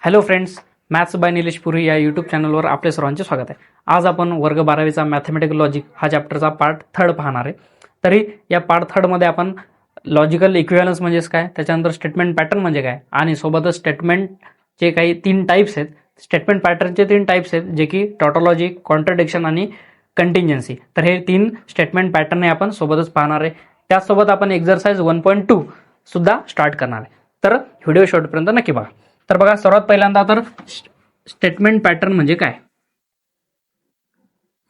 Hello friends, maths by Nilesh Puri या YouTube चॅनलवर आपले सर्वांचे स्वागत आहे. आज आपण वर्ग 12वीचा मॅथमॅटिकल लॉजिक हा चॅप्टरचा पार्ट 3 पाहणार आहे. तरी या पार्ट 3 मध्ये आपण लॉजिकल इक्विव्हॅलन्स म्हणजेच काय, त्याच्यानंतर स्टेटमेंट पॅटर्न म्हणजे काय, आणि सोबतच स्टेटमेंटचे काही 3 टाईप्स आहेत. स्टेटमेंट पॅटर्नचे 3 टाईप्स आहेत, जे की टॉटॉलॉजी, कॉन्ट्रडिक्शन आणि कंटिंजन्सी. तर हे 3 स्टेटमेंट पॅटर्न आपण सोबतच पाहणार आहे. त्याचसोबत आपण एक्झरसाइज 1.2 सुद्धा स्टार्ट करणार आहे. तर व्हिडिओ शेवटपर्यंत नक्की बघा. तर बघा, सर्वात पहिल्यांदा तर स्टेटमेंट पॅटर्न म्हणजे काय,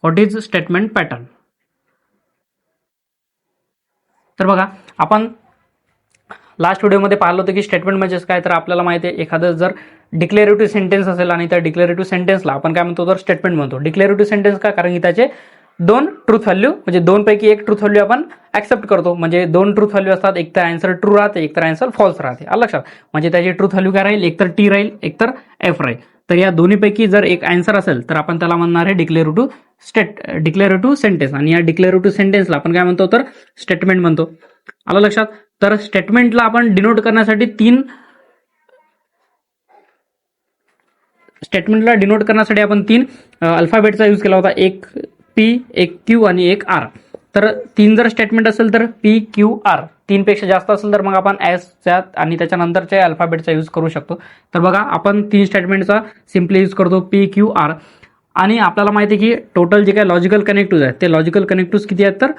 व्हॉट इज स्टेटमेंट पॅटर्न. तर बघा, आपण लास्ट व्हिडिओमध्ये पाहिलं होतं की स्टेटमेंट म्हणजेच काय. तर आपल्याला माहिती आहे, एखादं जर डिक्लेरेटिव्ह सेंटेन्स असेल आणि त्या डिक्लेरेटिव्ह सेंटेन्सला आपण काय म्हणतो, तर स्टेटमेंट म्हणतो. डिक्लेरेटिव्ह सेंटेन्स का, कारण की त्याचे 2 ट्रूथ व्हॅल्यू म्हणजे 2 पैकी 1 ट्रूथ व्हॅल्यू आपण ऍक्सेप्ट करतो. म्हणजे 2 ट्रूथ व्हॅल्यू असतात, एक तर आन्सर ट्रू राहते, एक तर आन्सर फॉल्स राहते. आलं लक्षात. म्हणजे त्याची ट्रूथ व्हॅल्यू काय राहील, एक तर टी राहील, एक तर एफ राहील. तर या दोन्हीपैकी जर एक आन्सर असेल तर आपण त्याला म्हणणार आहे डिक्लेरेटिव्ह सेंटेन्स. आणि या डिक्लेरेटिव्ह सेंटेन्सला आपण काय म्हणतो, तर स्टेटमेंट म्हणतो. आलं लक्षात. तर स्टेटमेंटला आपण डिनोट करण्यासाठी आपण 3 अल्फाबेटचा यूज केला होता. एक पी, एक क्यू आणि एक आर. तर 3 जर स्टेटमेंट असेल तर पी, क्यू, आर. 3 पेक्षा जास्त असेल तर मग आपण एसच्या आणि त्याच्यानंतरच्या अल्फाबेटचा यूज करू शकतो. तर बघा, आपण 3 स्टेटमेंटचा सिम्पली यूज करतो, पी, क्यू, आर. आणि आपल्याला माहिती आहे की टोटल जे काही लॉजिकल कनेक्टिव्ह आहेत, ते लॉजिकल कनेक्टिव्ह किती आहेत, तर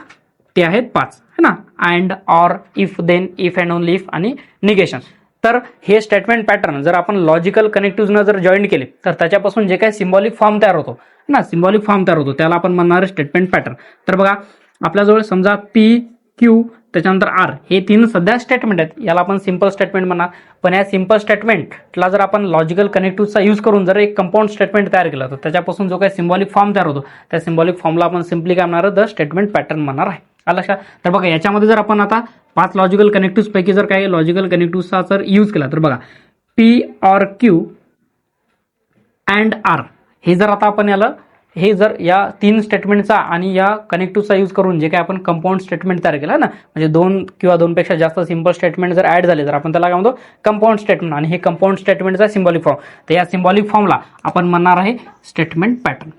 ते आहेत 5, है ना. And, or, if, then, if and only if आणि निगेशन. तर हे स्टेटमेंट पॅटर्न जर आपण लॉजिकल कनेक्टिव्हनं जर जॉईन केले तर त्याच्यापासून जे काही सिम्बॉलिक फॉर्म तयार होतो ना, सिम्बॉलिक फॉर्म तयार होतो, त्याला आपण म्हणणार स्टेटमेंट पॅटर्न. तर बघा, आपल्याजवळ समजा पी, क्यू, त्याच्यानंतर आर हे 3 सध्या स्टेटमेंट आहेत. याला आपण सिंपल स्टेटमेंट म्हणणार. पण या सिंपल स्टेटमेंटला जर आपण लॉजिकल कनेक्टिव्हचा यूज करून जर एक कंपाऊंड स्टेटमेंट तयार केलं तर त्याच्यापासून जो काही सिम्बॉलिक फॉर्म तयार होतो, त्या सिम्बॉलिक फॉर्मला आपण सिम्पली काय म्हणणार, द स्टेटमेंट पॅटर्न म्हणणार आहे. आलं लक्षात. तर बघा, याच्यामध्ये जर आपण आता 5 लॉजिकल कनेक्टिव्ह पैकी जर काही लॉजिकल कनेक्टिव्हचा जर यूज केला तर बघा, P or Q and R हे जर आता आपण हे जर या 3 स्टेटमेंटचा आणि या कनेक्टिव्हचा यूज करून जे काही आपण कंपाऊंड स्टेटमेंट तयार केलं ना, म्हणजे 2 किंवा 2 पेक्षा जास्त सिंपल स्टेटमेंट जर ऍड झाले तर आपण त्याला काय म्हणतो, कंपाऊंड स्टेटमेंट. आणि हे कंपाऊंड स्टेटमेंटचा सिम्बॉलिक फॉर्म. तर या सिम्बॉलिक फॉर्मला आपण म्हणणार आहे स्टेटमेंट पॅटर्न.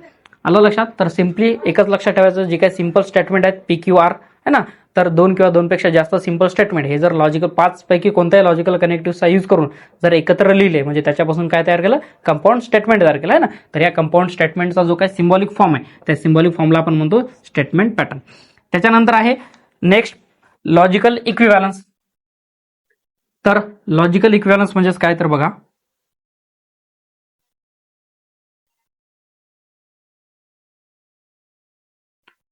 आलं लक्षात. तर सिम्पली एकच लक्षात ठेवायचं, जे काही सिंपल स्टेटमेंट आहेत पी, क्यू, आर है ना, तर 2 किंवा 2 पेक्षा जास्त सिंपल स्टेटमेंट हे जर लॉजिकल 5 पैकी कोणत्याही लॉजिकल कनेक्टिव्हचा यूज करून जर एकत्र लिहिले, म्हणजे त्याच्यापासून काय तयार केलं, कंपाऊंड स्टेटमेंट तयार केलं आहे ना. तर या कंपाऊंड स्टेटमेंटचा जो काही सिम्बॉलिक फॉर्म आहे, त्या सिम्बॉलिक फॉर्मला आपण म्हणतो स्टेटमेंट पॅटर्न. त्याच्यानंतर आहे नेक्स्ट लॉजिकल इक्विव्हॅलन्स. तर लॉजिकल इक्विव्हॅलन्स म्हणजेच काय, तर बघा,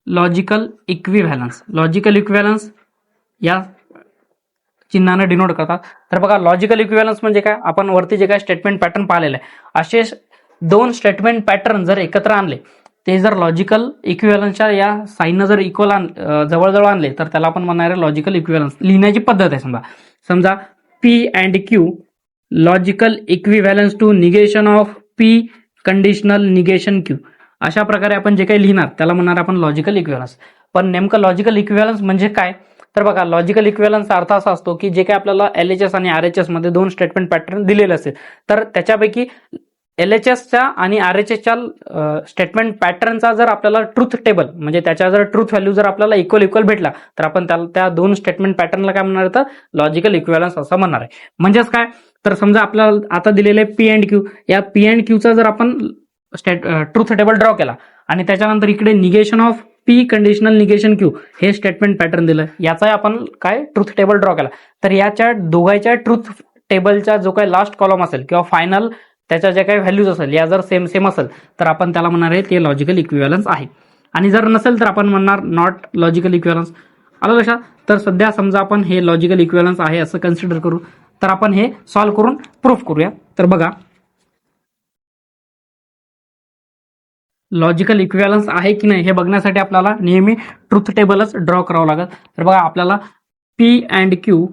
लॉजिकल इक्विव्हॅलन्स या चिन्हाने डिनोट करतात. तर बघा, लॉजिकल इक्विव्हॅलन्स म्हणजे काय, आपण वरती जे काय स्टेटमेंट पॅटर्न पाहिलेलं आहे, असे 2 स्टेटमेंट पॅटर्न जर एकत्र आणले, ते जर लॉजिकल इक्विव्हॅलन्सच्या या साईननं जर इक्वल जवळजवळ आणले तर त्याला आपण म्हणणार आहे लॉजिकल इक्विव्हॅलन्स. लिहिण्याची पद्धत आहे, समजा P and Q logical equivalence to negation of P conditional negation Q. अशा प्रकारे आपण जे काही लिहिणार त्याला म्हणणार आपण लॉजिकल इक्विव्हॅलन्स. पण नेमकं लॉजिकल इक्विव्हॅलन्स म्हणजे काय, तर बघा, लॉजिकल इक्विव्हॅलन्सचा अर्थ असा असतो की जे काही आपल्याला LHS आणि RHS मध्ये 2 स्टेटमेंट पॅटर्न दिलेले असतील, तर त्याच्यापैकी LHSच्या आणि RHSच्या स्टेटमेंट पॅटर्नचा जर आपल्याला ट्रूथ टेबल म्हणजे त्याच्या जर ट्रूथ व्हॅल्यू जर आपल्याला इक्वल भेटला तर आपण त्या 2 स्टेटमेंट पॅटर्नला काय म्हणणार, तर लॉजिकल इक्विव्हॅलन्स असं म्हणणार आहे. म्हणजेच काय, तर समजा आपल्याला आता दिलेलं आहे पी अँड क्यू. या पी अँड क्यूचा जर आपण ट्रूथ टेबल ड्रॉ केला आणि त्याच्यानंतर इकडे negation of P conditional negation Q हे स्टेटमेंट पॅटर्न दिलं, याचा आपण काय ट्रूथ टेबल ड्रॉ केला, तर याच्या दोघांच्या ट्रूथ टेबलचा जो काही लास्ट कॉलम असेल किंवा फायनल त्याच्या ज्या काही व्हॅल्यूज असेल या जर सेम असेल तर आपण त्याला म्हणणार आहे ते लॉजिकल इक्विव्हॅलन्स आहे. आणि जर नसेल तर आपण म्हणणार नॉट लॉजिकल इक्विव्हॅलन्स. आलं लक्षात. तर सध्या समजा आपण हे लॉजिकल इक्विव्हॅलन्स आहे असं कन्सिडर करू, तर आपण हे सॉल्व्ह करून प्रूफ करूया. तर बघा, लॉजिकल इक्विव्हॅलन्स आहे की नाही हे बघण्यासाठी आपल्याला नेहमी ट्रूथ टेबलच ड्रॉ करावं लागेल. तर बघा, आपल्याला P and Q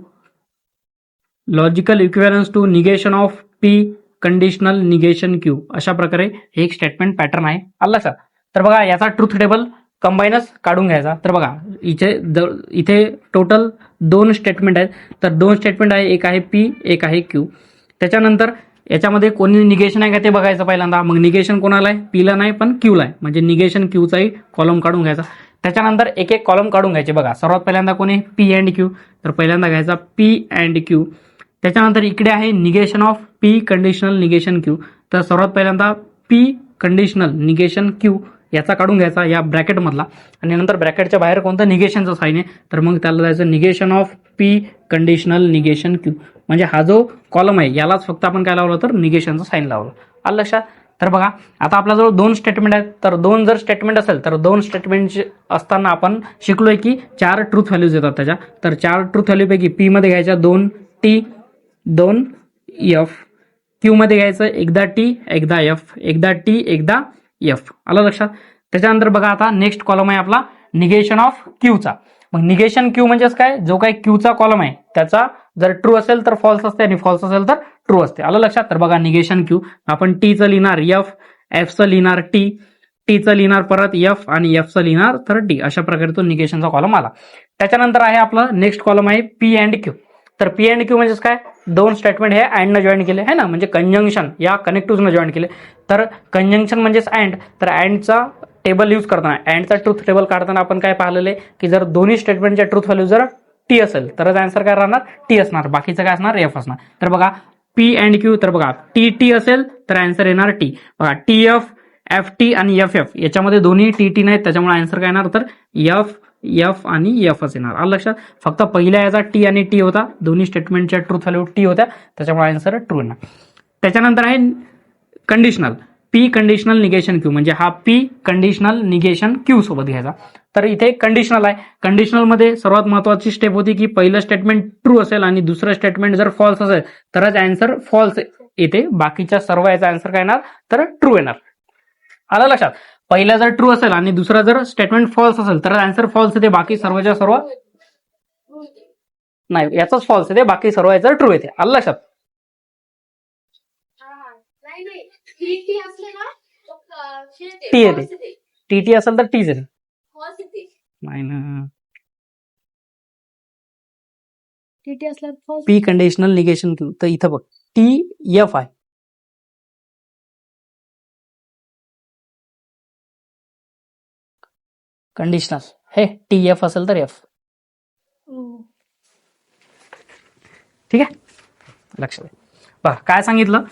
logical equivalence to negation of P conditional negation Q अशा प्रकारे हे एक स्टेटमेंट पॅटर्न आहे. आलं लक्षात. तर बघा, याचा ट्रूथ टेबल कंबाईनच काढून घ्यायचा. तर बघा, इथे टोटल 2 स्टेटमेंट आहेत. तर 2 स्टेटमेंट आहे, एक आहे पी, एक आहे क्यू. त्याच्यानंतर याच्यामध्ये कोणी निगेशन आहे का ते बघायचं पहिल्यांदा. मग निगेशन कोणाला आहे, पीला नाही पण क्यूला आहे, म्हणजे निगेशन क्यूचाही कॉलम काढून घ्यायचा. त्याच्यानंतर एक एक कॉलम काढून घ्यायचे. बघा सर्वात पहिल्यांदा कोणी पी अँड क्यू, तर पहिल्यांदा घ्यायचा पी अँड क्यू. त्याच्यानंतर इकडे आहे negation of P conditional negation Q, तर सर्वात पहिल्यांदा पी कंडिशनल निगेशन क्यू याचा काढून घ्यायचा या ब्रॅकेटमधला, आणि नंतर ब्रॅकेटच्या बाहेर कोणतं निगेशनचं साईन आहे, तर मग त्याला जायचं negation of P conditional negation Q. म्हणजे हा जो कॉलम आहे यालाच फक्त आपण काय लावलं तर निगेशनचं साईन लावलं. आलं लक्षात. तर बघा आता आपल्याजवळ 2 स्टेटमेंट आहेत, तर 2 जर स्टेटमेंट असेल तर 2 स्टेटमेंट असताना आपण शिकलोय की 4 ट्रूथ व्हॅल्यूज येतात त्याच्या. तर 4 ट्रूथ व्हॅल्यूपैकी पी मध्ये घ्यायच्या 2 टी 2 एफ, क्यू मध्ये घ्यायचं एकदा टी एकदा एफ, एकदा टी एकदा एफ. आलं लक्षात. त्याच्यानंतर बघा आता नेक्स्ट कॉलम आहे आपला निगेशन ऑफ क्यूचा. मग निगेशन क्यू म्हणजेच काय, जो काही क्यूचा कॉलम आहे त्याचा जर ट्रू असेल तर फॉल्स असते आणि फॉल्स असेल तर ट्रू असते. आलं लक्षात. तर बघा निगेशन क्यू आपण टीचं लिहिणार एफ, एफचं लिहिणार टी, टीचं लिहिणार परत एफ आणि एफचं लिहिणार तर टी. अशा प्रकारे तो निगेशनचा कॉलम आला. त्याच्यानंतर आहे आपलं नेक्स्ट कॉलम आहे पी अँड क्यू. तर पी अँड क्यू म्हणजेच काय, 2 स्टेटमेंट हे अँडनं जॉईन केले आहे ना, म्हणजे कंजंक्शन या कनेक्टिव्हनं जॉईन केले. तर कंजंक्शन म्हणजेच अँड, तर अँडचा टेबल यूज करताना अँडचा ट्रूथ टेबल काढताना आपण काय पाहिलेलं आहे की जर दोन्ही स्टेटमेंटच्या ट्रूथ व्हॅल्यू जर टी असेल तरच आन्सर काय राहणार, टी असणार, बाकीचं काय असणार एफ असणार. तर बघा पी अँड क्यू, तर बघा टी टी असेल तर आन्सर येणार टी. बघा टी एफ, एफ टी आणि एफ एफ याच्यामध्ये दोन्ही टी टी नाहीत, त्याच्यामुळे आन्सर काय येणार तर एफ एफ आणि एफच येणार. आलं लक्षात. फक्त पहिल्या याचा टी आणि टी होता, दोन्ही स्टेटमेंटच्या ट्रूथ व्हॅल्यू टी होत्या, त्याच्यामुळे आन्सर ट्रू येणार. त्याच्यानंतर आहे conditional P conditional negation Q, म्हणजे हा पी कंडिशनल निगेशन क्यू सोबत घ्यायचा. तर इथे कंडिशनल आहे. कंडिशनल मध्ये सर्वात महत्वाची स्टेप होती की पहिलं स्टेटमेंट ट्रू असेल आणि दुसरं स्टेटमेंट जर फॉल्स असेल तरच आन्सर फॉल्स येते, बाकीच्या सर्व याचा आन्सर काय येणार तर ट्रू येणार. आलं लक्षात. पहिला जर ट्रू असेल आणि दुसरा जर स्टेटमेंट फॉल्स असेल तर आन्सर फॉल्स येते, बाकी सर्वच्या सर्व नाही, याचाच फॉल्स येते, बाकी सर्व याचं ट्रू येते. आलं लक्षात. टी येते, टी टी असेल तर टीच येते. नाही ना, टीटी असल्यावर पी कंडिशनल निगेशन क्यू, तर इथं बघ टी एफ आहे, कंडिशनल हे टी एफ असेल तर एफ. ठीक आहे, लक्षात. बघा काय सांगितलं.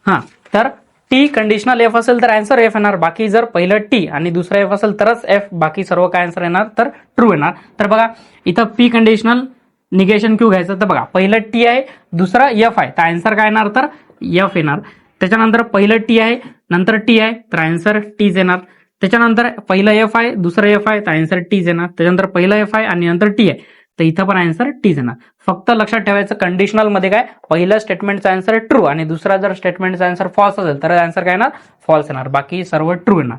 हा, तर टी कंडिशनल एफ असेल तर आन्सर एफ येणार, बाकी जर पहिलं टी आणि दुसरं एफ असेल तरच एफ, बाकी सर्व काय आन्सर येणार तर ट्रू येणार. तर बघा इथं पी कंडिशनल निगेशन क्यू घ्यायचं. तर बघा पहिलं टी आहे दुसरा एफ आहे, तर आन्सर काय येणार तर एफ येणार. त्याच्यानंतर पहिलं टी आहे नंतर टी आहे तर आन्सर टीच येणार. त्याच्यानंतर पहिलं एफ आहे दुसरं एफ आहे तर आन्सर टीच येणार. त्याच्यानंतर पहिलं एफ आहे आणि नंतर टी आहे तर इथं पण आन्सर टीच येणार. फक्त लक्षात ठेवायचं कंडिशनल मध्ये काय, पहिल्या स्टेटमेंटचा आन्सर ट्रू आणि दुसरा जर स्टेटमेंटचा आन्सर फॉल्स असेल तर आन्सर काय येणार फॉल्स येणार, बाकी सर्व ट्रू येणार.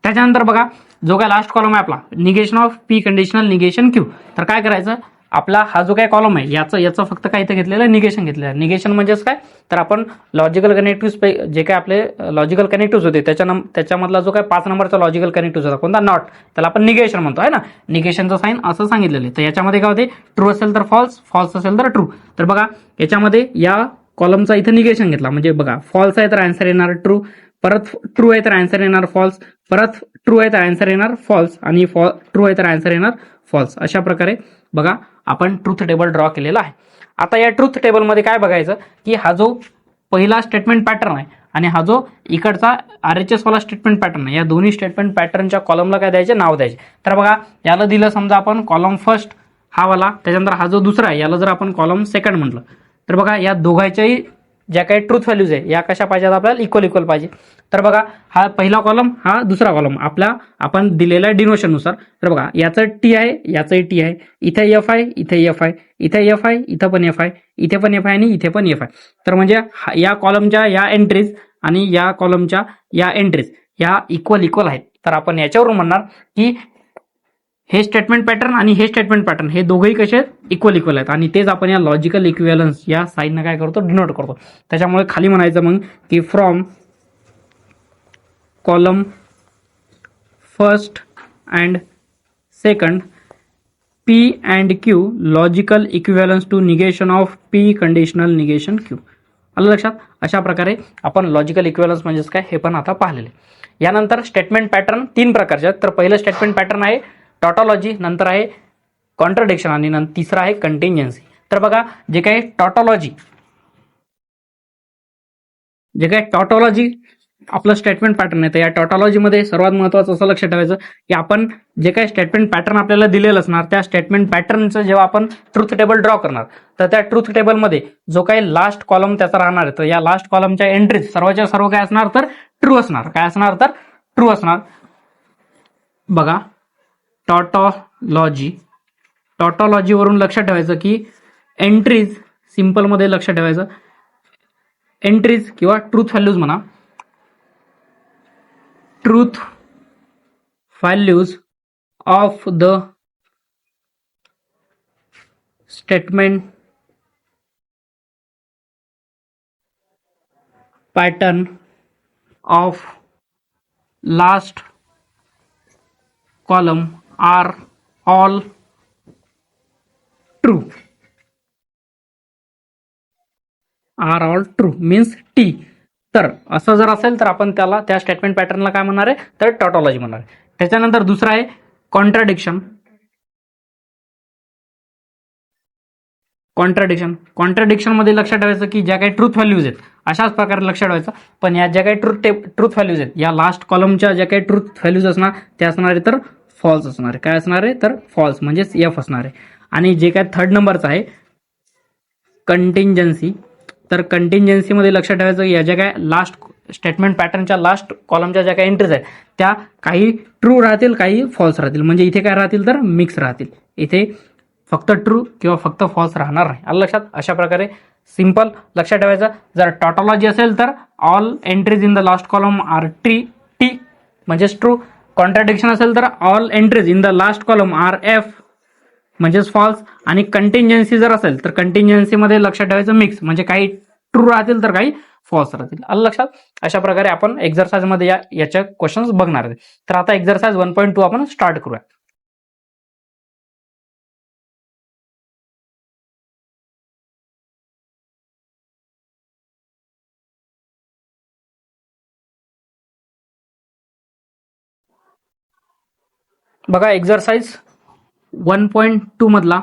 त्याच्यानंतर बघा जो काय लास्ट कॉलम आहे आपला negation of P conditional negation Q, तर काय करायचं आपला हा जो काय कॉलम आहे याचं फक्त काय इथं घेतलेलं निगेशन घेतलेलं आहे. निगेशन म्हणजेच काय तर आपण लॉजिकल कनेक्टिव्ह जे काय आपले लॉजिकल कनेक्टिव्ह होते त्याच्यामधला जो काय 5 नंबरचा लॉजिकल कनेक्टिव्ह होता कोणता नॉट, त्याला आपण निगेशन म्हणतो आहे ना, निगेशनचं साईन असं सांगितलेलं आहे. तर याच्यामध्ये काय होते ट्रू असेल तर फॉल्स, फॉल्स असेल तर ट्रू. तर बघा याच्यामध्ये या कॉलमचा इथं निगेशन घेतला म्हणजे बघा फॉल्स आहे तर आन्सर येणार ट्रू, परत ट्रू आहे तर आन्सर येणार फॉल्स, परत ट्रू आहे तर आन्सर येणार फॉल्स आणि ट्रू आहे तर आन्सर येणार फॉल्स. अशा प्रकारे बघा आपण ट्रूथ टेबल ड्रॉ केलेला आहे. आता या ट्रूथ टेबलमध्ये काय बघायचं की हा जो पहिला स्टेटमेंट पॅटर्न आहे आणि हा जो इकडचा RHS वाला स्टेटमेंट पॅटर्न आहे, या दोन्ही स्टेटमेंट पॅटर्नच्या कॉलमला काय द्यायचे नाव द्यायचे. तर बघा याला दिलं समजा आपण कॉलम फर्स्ट हा वाला, त्याच्यानंतर हा जो दुसरा आहे याला जर आपण कॉलम सेकंड म्हटलं तर बघा या दोघांच्याही ज्या काही ट्रूथ व्हॅल्यूज आहे या कशा पाहिजेत आपल्याला इक्वल पाहिजे. तर बघा हा पहिला कॉलम हा दुसरा कॉलम आपला आपण दिलेल्या डिनोशननुसार. तर बघा याचं टी आहे याचंही टी आहे, इथे एफ आहे इथे एफ आहे, इथे एफ आहे इथं पण एफ आहे, इथे पण एफ आहे आणि इथे पण एफ आहे. तर म्हणजे या कॉलमच्या या एंट्रीज आणि या कॉलमच्या या एंट्रीज या इक्वल आहेत. तर आपण याच्यावरून म्हणणार की हे स्टेटमेंट पॅटर्न आणि हे स्टेटमेंट पॅटर्न हे दोघंही कसे इक्वल आहेत आणि तेच आपण या लॉजिकल इक्विव्हॅलन्स या साईननं काय करतो डिनोट करतो. त्याच्यामुळे खाली म्हणायचं मग की from column first and second P and Q logical equivalence to negation of P conditional negation Q. आलं लक्षात. अशा प्रकारे आपण लॉजिकल इक्विव्हलन्स म्हणजेच काय हे पण आता पाहिलेले. यानंतर स्टेटमेंट पॅटर्न 3 प्रकारचे आहेत. तर पहिलं स्टेटमेंट पॅटर्न आहे टॉटॉलॉजी, नंतर आहे कॉन्ट्रडिक्शन आणि तिसरा आहे कंटिंजन्सी. तर बघा जे काही टॉटॉलॉजी आपलं स्टेटमेंट पॅटर्न आहे, तर या टॉटॉलॉजीमध्ये सर्वात महत्त्वाचं असं लक्ष ठेवायचं की आपण जे काही स्टेटमेंट पॅटर्न आपल्याला दिलेलं असणार त्या स्टेटमेंट पॅटर्नचं जेव्हा आपण ट्रुथ टेबल ड्रॉ करणार तर त्या ट्रुथ टेबलमध्ये जो काही लास्ट कॉलम त्याचा राहणार आहे तर या लास्ट कॉलमच्या एंट्रीज सर्वच्या सर्व काय असणार तर ट्रू असणार. काय असणार तर ट्रू असणार. बघा टॉटॉलॉजीवरून लक्षात ठेवायचं की एंट्रीज सिंपलमध्ये लक्ष ठेवायचं एंट्रीज किंवा ट्रूथ व्हॅल्यूज म्हणा, truth values of the statement pattern of last column are all true. Are all true means T. तर असं जर असेल तर आपण त्याला त्या स्टेटमेंट पॅटर्नला काय म्हणणार आहे तर टॉटॉलॉजी म्हणणार आहे. त्याच्यानंतर दुसरा आहे कॉन्ट्राडिक्शन. मध्ये लक्षात ठेवायचं की ज्या काही ट्रूथ व्हॅल्यूज आहेत अशाच प्रकारे लक्षात ठेवायचं. पण या ज्या काही ट्रूथ व्हॅल्यूज आहेत या लास्ट कॉलमच्या ज्या काही ट्रूथ व्हॅल्यूज असणार ते असणार आहे तर फॉल्स असणार आहे. काय असणार आहे तर फॉल्स म्हणजेच एफ असणार आहे. आणि जे काय थर्ड नंबरचं आहे कंटिंजन्सी, तर कंटिंजन्सीमध्ये लक्षात ठेवायचं की या ज्या काय लास्ट स्टेटमेंट पॅटर्नच्या लास्ट कॉलमच्या ज्या काही एंट्रीज आहेत त्या काही ट्रू राहतील काही फॉल्स राहतील. म्हणजे इथे काय राहतील तर मिक्स राहतील. इथे फक्त ट्रू किंवा फक्त फॉल्स राहणार नाही. आलं लक्षात. अशा प्रकारे सिंपल लक्षात ठेवायचं. जर टॉटॉलॉजी असेल तर all entries in the last column are T म्हणजेच ट्रू. कॉन्ट्राडिक्शन असेल तर all entries in the last column are F म्हणजेच फॉल्स. आणि कंटिंजन्सी जर असेल तर कंटिंजन्सीमध्ये लक्षात ठेवायचं मिक्स म्हणजे काही ट्रू राहतील तर काही फॉल्स राहतील. आलं लक्षात. अशा प्रकारे आपण एक्झरसाइजमध्ये याच्या क्वेश्चन्स बघणार आहेत. तर आता एक्झरसाइज 1.2 आपण स्टार्ट करूया. बघा एक्झरसाइज 1.2 मधला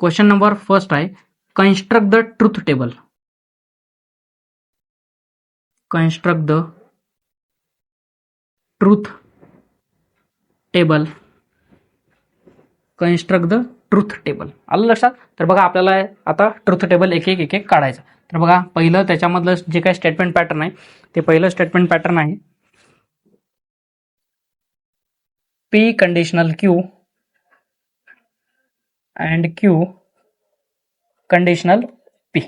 क्वेश्चन नंबर फर्स्ट आहे construct the truth table. Construct the truth table. Construct the truth table. आलं लक्षात. तर बघा आपल्याला आता ट्रूथ टेबल एक एक काढायचं. तर बघा पहिलं त्याच्यामधलं जे काही स्टेटमेंट पॅटर्न आहे ते पहिलं स्टेटमेंट पॅटर्न आहे P conditional Q and Q conditional P.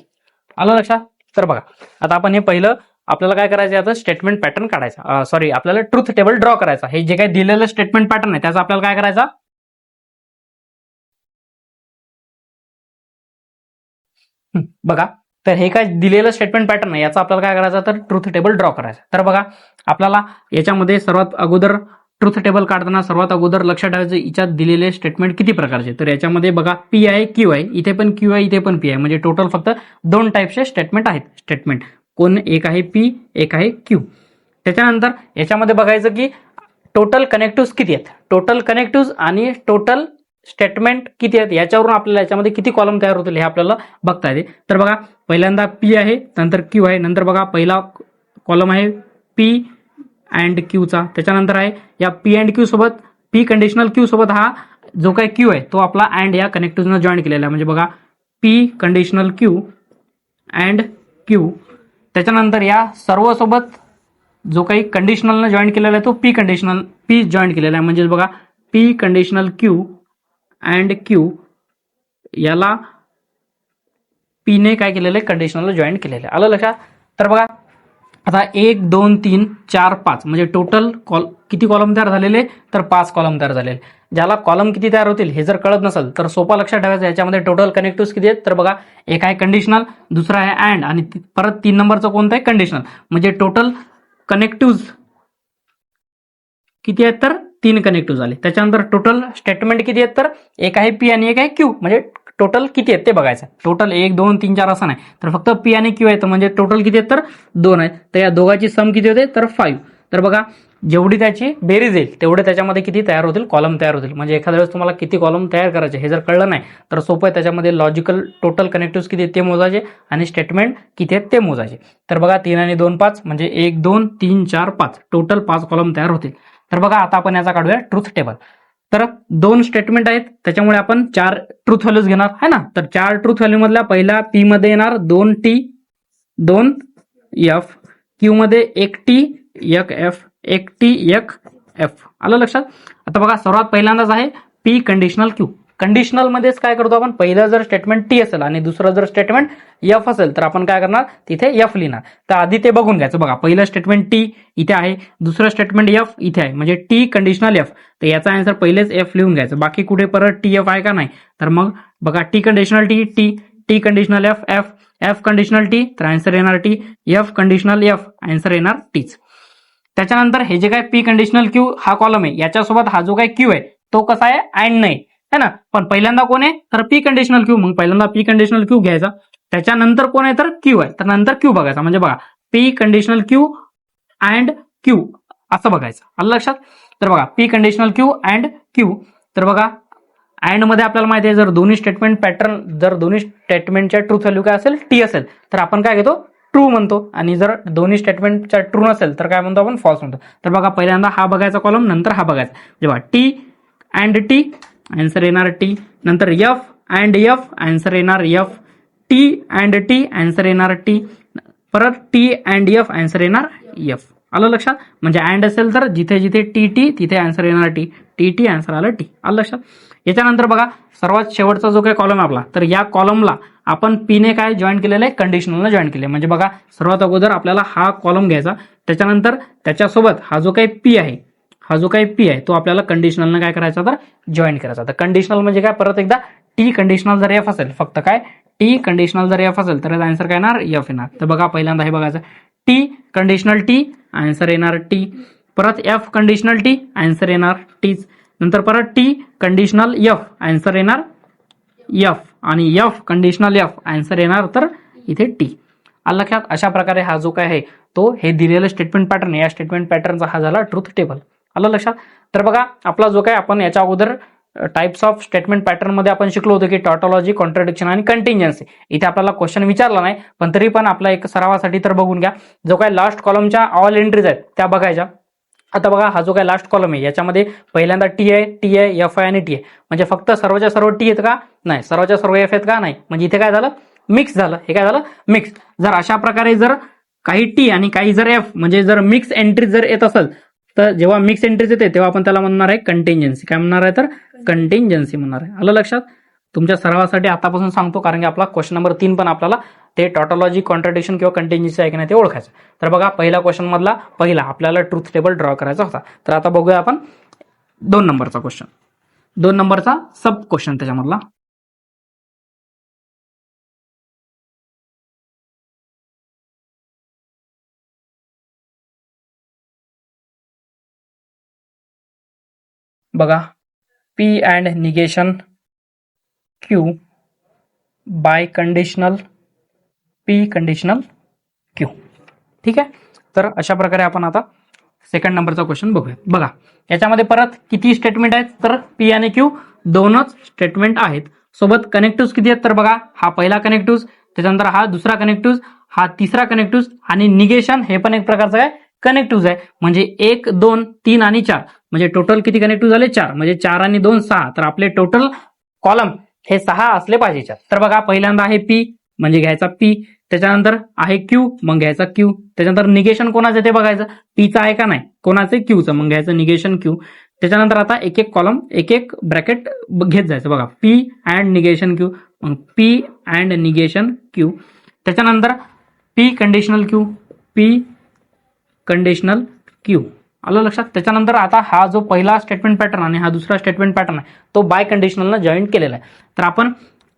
आलं लक्षात. तर बघा आता आपण हे पहिलं आपल्याला काय करायचं आता स्टेटमेंट पॅटर्न काढायचा. सॉरी आपल्याला ट्रूथ टेबल ड्रॉ करायचा. हे जे काही दिलेलं स्टेटमेंट पॅटर्न आहे त्याचा आपल्याला काय करायचा बघा. तर हे काय दिलेलं स्टेटमेंट पॅटर्न आहे याचा आपल्याला काय करायचं तर ट्रूथ टेबल ड्रॉ करायचा. तर बघा आपल्याला याच्यामध्ये सर्वात अगोदर ट्रूथ टेबल काढताना सर्वात अगोदर लक्षात ठेवायचं याच्यात दिलेले स्टेटमेंट किती प्रकारचे. तर याच्यामध्ये बघा पी आहे क्यू आहे इथे पण क्यू आहे इथे पण पी आहे म्हणजे टोटल फक्त 2 टाईपचे स्टेटमेंट आहेत. स्टेटमेंट कोण एक आहे पी एक आहे क्यू. त्याच्यानंतर याच्यामध्ये बघायचं की टोटल कनेक्टिव्ह किती आहेत. टोटल कनेक्टिव्ह आणि टोटल स्टेटमेंट किती आहेत याच्यावरून आपल्याला याच्यामध्ये किती कॉलम तयार होतील हे आपल्याला बघता येते. तर बघा पहिल्यांदा पी आहे नंतर क्यू आहे नंतर बघा पहिला कॉलम आहे पी अँड क्यूचा. त्याच्यानंतर आहे या पी अँड क्यू सोबत पी कंडिशनल क्यू सोबत हा जो काही क्यू आहे तो आपला अँड या कनेक्टिव्हनं जॉईन केलेला आहे म्हणजे बघा P conditional Q and Q. त्याच्यानंतर या सर्व सोबत जो काही कंडिशनलनं जॉईन केलेला आहे तो पी जॉईन केलेला आहे म्हणजे बघा P conditional Q and Q याला पीने काय केलेलं आहे कंडिशनल जॉईन केलेलं आहे. आलं लक्षात. तर बघा आता 1 2 3 4 5 म्हणजे टोटल किती कॉलम तयार झालेले तर 5 कॉलम तयार झालेले. ज्याला कॉलम किती तयार होतील हे जर कळत नसेल तर सोपा लक्षात ठेवायचं याच्यामध्ये टोटल कनेक्टिव्ह किती आहेत तर बघा एक आहे कंडिशनल दुसरा आहे अँड आणि परत 3 नंबरचं कोणतं आहे कंडिशनल म्हणजे टोटल कनेक्टिव्ह किती आहेत तर 3 कनेक्टिव्ह झाले. त्याच्यानंतर टोटल स्टेटमेंट किती आहेत तर एक आहे पी आणि एक आहे क्यू म्हणजे टोटल किती आहेत ते बघायचं. टोटल 1 2 3 4 असं नाही, तर फक्त पी आणि क्यू आहे, तर म्हणजे टोटल किती आहेत तर 2 आहेत. तर या दोघांची सम किती होते तर 5. तर बघा जेवढी त्याची बेरीज येईल तेवढे त्याच्यामध्ये किती तयार होतील, कॉलम तयार होतील. म्हणजे एखाद्या वेळेस तुम्हाला किती कॉलम तयार करायचे हे जर कळलं नाही तर सोपं आहे, त्याच्यामध्ये लॉजिकल टोटल कनेक्टिव्ह किती आहेत ते मोजायचे आणि स्टेटमेंट किती आहेत ते मोजायचे. तर बघा 3 आणि 2 5 म्हणजे 1 2 3 4 5 टोटल 5 कॉलम तयार होतील. तर बघा आता आपण याचा काढूया ट्रुथ टेबल. तर 2 स्टेटमेंट आहेत त्याच्यामुळे आपण 4 ट्रुथ व्हॅल्यूज घेणार आहे ना. तर 4 ट्रुथ व्हॅल्यू मधल्या पहिला पी मध्ये येणार 2T 2F, क्यू मध्ये 1T 1F 1T 1F. आलं लक्षात. आता बघा सर्वात पहिल्यांदाच आहे पी कंडिशनल क्यू. कंडिशनल मध्येच काय करतो आपण, पहिलं जर स्टेटमेंट टी असेल आणि दुसरं जर स्टेटमेंट एफ असेल तर आपण काय करणार तिथे एफ लिहिणार. तर आधी ते बघून घ्यायचं. बघा पहिलं स्टेटमेंट टी इथे आहे, दुसरं स्टेटमेंट एफ इथे आहे, म्हणजे टी कंडिशनल एफ. तर याचा आन्सर पहिलेच एफ लिहून घ्यायचं, बाकी कुठे परत टी एफ आहे का नाही. तर मग बघा T conditional T T, T conditional F F, F conditional T तर आन्सर येणार T, F conditional F answer येणार टीच. त्याच्यानंतर हे जे काय पी कंडिशनल क्यू हा कॉलम आहे याच्यासोबत हा जो काय क्यू आहे तो कसा आहे अँड नाही है ना. पण पहिल्यांदा कोण आहे तर पी कंडिशनल क्यू, मग पहिल्यांदा पी कंडिशनल क्यू घ्यायचा. त्याच्यानंतर कोण आहे तर क्यू आहे, तर नंतर क्यू बघायचा. म्हणजे बघा P conditional Q and Q असं बघायचं. आलं लक्षात. तर बघा P conditional Q and Q. तर बघा अँड मध्ये आपल्याला माहिती आहे जर दोन्ही स्टेटमेंट पॅटर्न, जर दोन्ही स्टेटमेंटच्या ट्रूथ व्हॅल्यू काय असेल टी असेल तर आपण काय घेतो ट्रू म्हणतो, आणि जर दोन्ही स्टेटमेंटच्या ट्रू नसेल तर काय म्हणतो आपण फॉल्स म्हणतो. तर बघा पहिल्यांदा हा बघायचा कॉलम, नंतर हा बघायचा. जेव्हा टी अँड टी आन्सर येणार टी, नंतर एफ अँड एफ आन्सर येणार F, T and T answer येणार टी, परत टी अँड एफ आन्सर येणार एफ. आलं लक्षात. म्हणजे अँड असेल तर जिथे जिथे टी टी तिथे आन्सर येणार टी, टी टी आन्सर आलं टी. आलं लक्षात. याच्यानंतर बघा सर्वात शेवटचा जो काही कॉलम आपला, तर या कॉलमला आपण पीने काय जॉईन केलेलं आहे कंडिशनलनं जॉईन केले. म्हणजे बघा सर्वात अगोदर आपल्याला हा कॉलम घ्यायचा, त्याच्यानंतर त्याच्यासोबत हा जो काही पी आहे, हा जो काही पी आहे तो आपल्याला कंडिशनलनं काय करायचा तर जॉईन करायचा. तर कंडिशनल म्हणजे काय परत एकदा टी कंडिशनल जर एफ असेल, फक्त काय टी कंडिशनल जर एफ असेल तर आन्सर काय येणार एफ येणार. तर बघा पहिल्यांदा हे बघायचं टी कंडिशनल टी आन्सर येणार टी, परत एफ कंडिशनल टी आन्सर येणार टीच, नंतर परत टी कंडिशनल एफ आन्सर येणार एफ, आणि एफ कंडिशनल एफ आन्सर येणार तर इथे टी. आलं लक्षात. अशा प्रकारे हा जो काय आहे तो हे दिलेलं स्टेटमेंट पॅटर्न, या स्टेटमेंट पॅटर्नचा हा झाला ट्रूथ टेबल. आलं लक्षात. तर बघा आपला जो काय आपण याच्या अगोदर टाइप्स ऑफ स्टेटमेंट पॅटर्न मध्ये आपण शिकलो होतो की टॉटॉलॉजी, कॉन्ट्रडिक्शन आणि कंटिन्जन्सी. इथे आपल्याला क्वेश्चन विचारला नाही, पण तरी पण आपला एक सरावासाठी तर बघून घ्या. जो काय लास्ट कॉलमच्या ऑल एंट्रीज आहेत त्या बघायच्या. आता बघा हा जो काय लास्ट कॉलम आहे याच्यामध्ये पहिल्यांदा टी आहे, एफ आहे आणि टी आहे. म्हणजे फक्त सर्वच्या सर्व टी आहेत का नाही, सर्वच्या सर्व एफ आहेत का नाही. म्हणजे इथे काय झालं मिक्स झालं. हे काय झालं मिक्स. जर अशा प्रकारे जर काही टी आणि काही जर एफ म्हणजे जर मिक्स एंट्री जर येत असेल तर जेव्हा मिक्स एंट्रीज येते तेव्हा आपण त्याला म्हणणार आहे कंटिंजन्सी. काय म्हणणार आहे तर कंटिंजन्सी म्हणणार आहे. आलं लक्षात. तुमच्या सरावासाठी आतापासून सांगतो, कारण की आपला क्वेश्चन नंबर 3 पण आपल्याला ते टॉटॉलॉजी, कॉन्ट्रडिक्शन किंवा कंटिन्जन्सी आहे की नाही ते ओळखायचं. तर बघा पहिला क्वेश्चन मधला पहिला आपल्याला ट्रूथ टेबल ड्रॉ करायचा होता. तर आता बघूया आपण 2 नंबरचा क्वेश्चन, 2 नंबरचा सब क्वेश्चन त्याच्यामधला. बघा P and negation Q biconditional P conditional Q. ठीक आहे. तर अशा प्रकारे आपण आता सेकंड नंबरचा क्वेश्चन बघूया. बघा याच्यामध्ये परत किती स्टेटमेंट आहेत तर पी आणि क्यू दोनच स्टेटमेंट आहेत. सोबत कनेक्टिव्ह किती आहेत तर बघा हा पहिला कनेक्टिव्ह, त्याच्यानंतर हा दुसरा कनेक्टिव्ह, हा तिसरा कनेक्टिव्ह आणि निगेशन हे पण एक प्रकारचं आहे कनेक्टिव्ह आहे. म्हणजे 1 2 3 आणि 4 म्हणजे टोटल किती कनेक्टिव्ह झाले 4. म्हणजे 4 आणि 2 6. तर आपले टोटल कॉलम हे 6 असले पाहिजे. तर बघा पहिल्यांदा आहे पी म्हणजे घ्यायचा पी, त्याच्यानंतर आहे क्यू मग घ्यायचा क्यू, त्याच्यानंतर निगेशन कोणाचं ते बघायचं पीचं आहे का नाही, कोणाचं क्यूचं मग घ्यायचं निगेशन क्यू. त्याच्यानंतर आता एक एक कॉलम एक एक ब्रॅकेट घेत जायचं. बघा पी अँड निगेशन क्यू, मग पी अँड निगेशन क्यू, त्याच्यानंतर P conditional Q, P conditional Q. आलं लक्षात. त्याच्यानंतर आता हा जो पहिला स्टेटमेंट पॅटर्न आणि हा दुसरा स्टेटमेंट पॅटर्न आहे तो बाय कंडिशनलला जॉईन केलेला आहे. तर आपण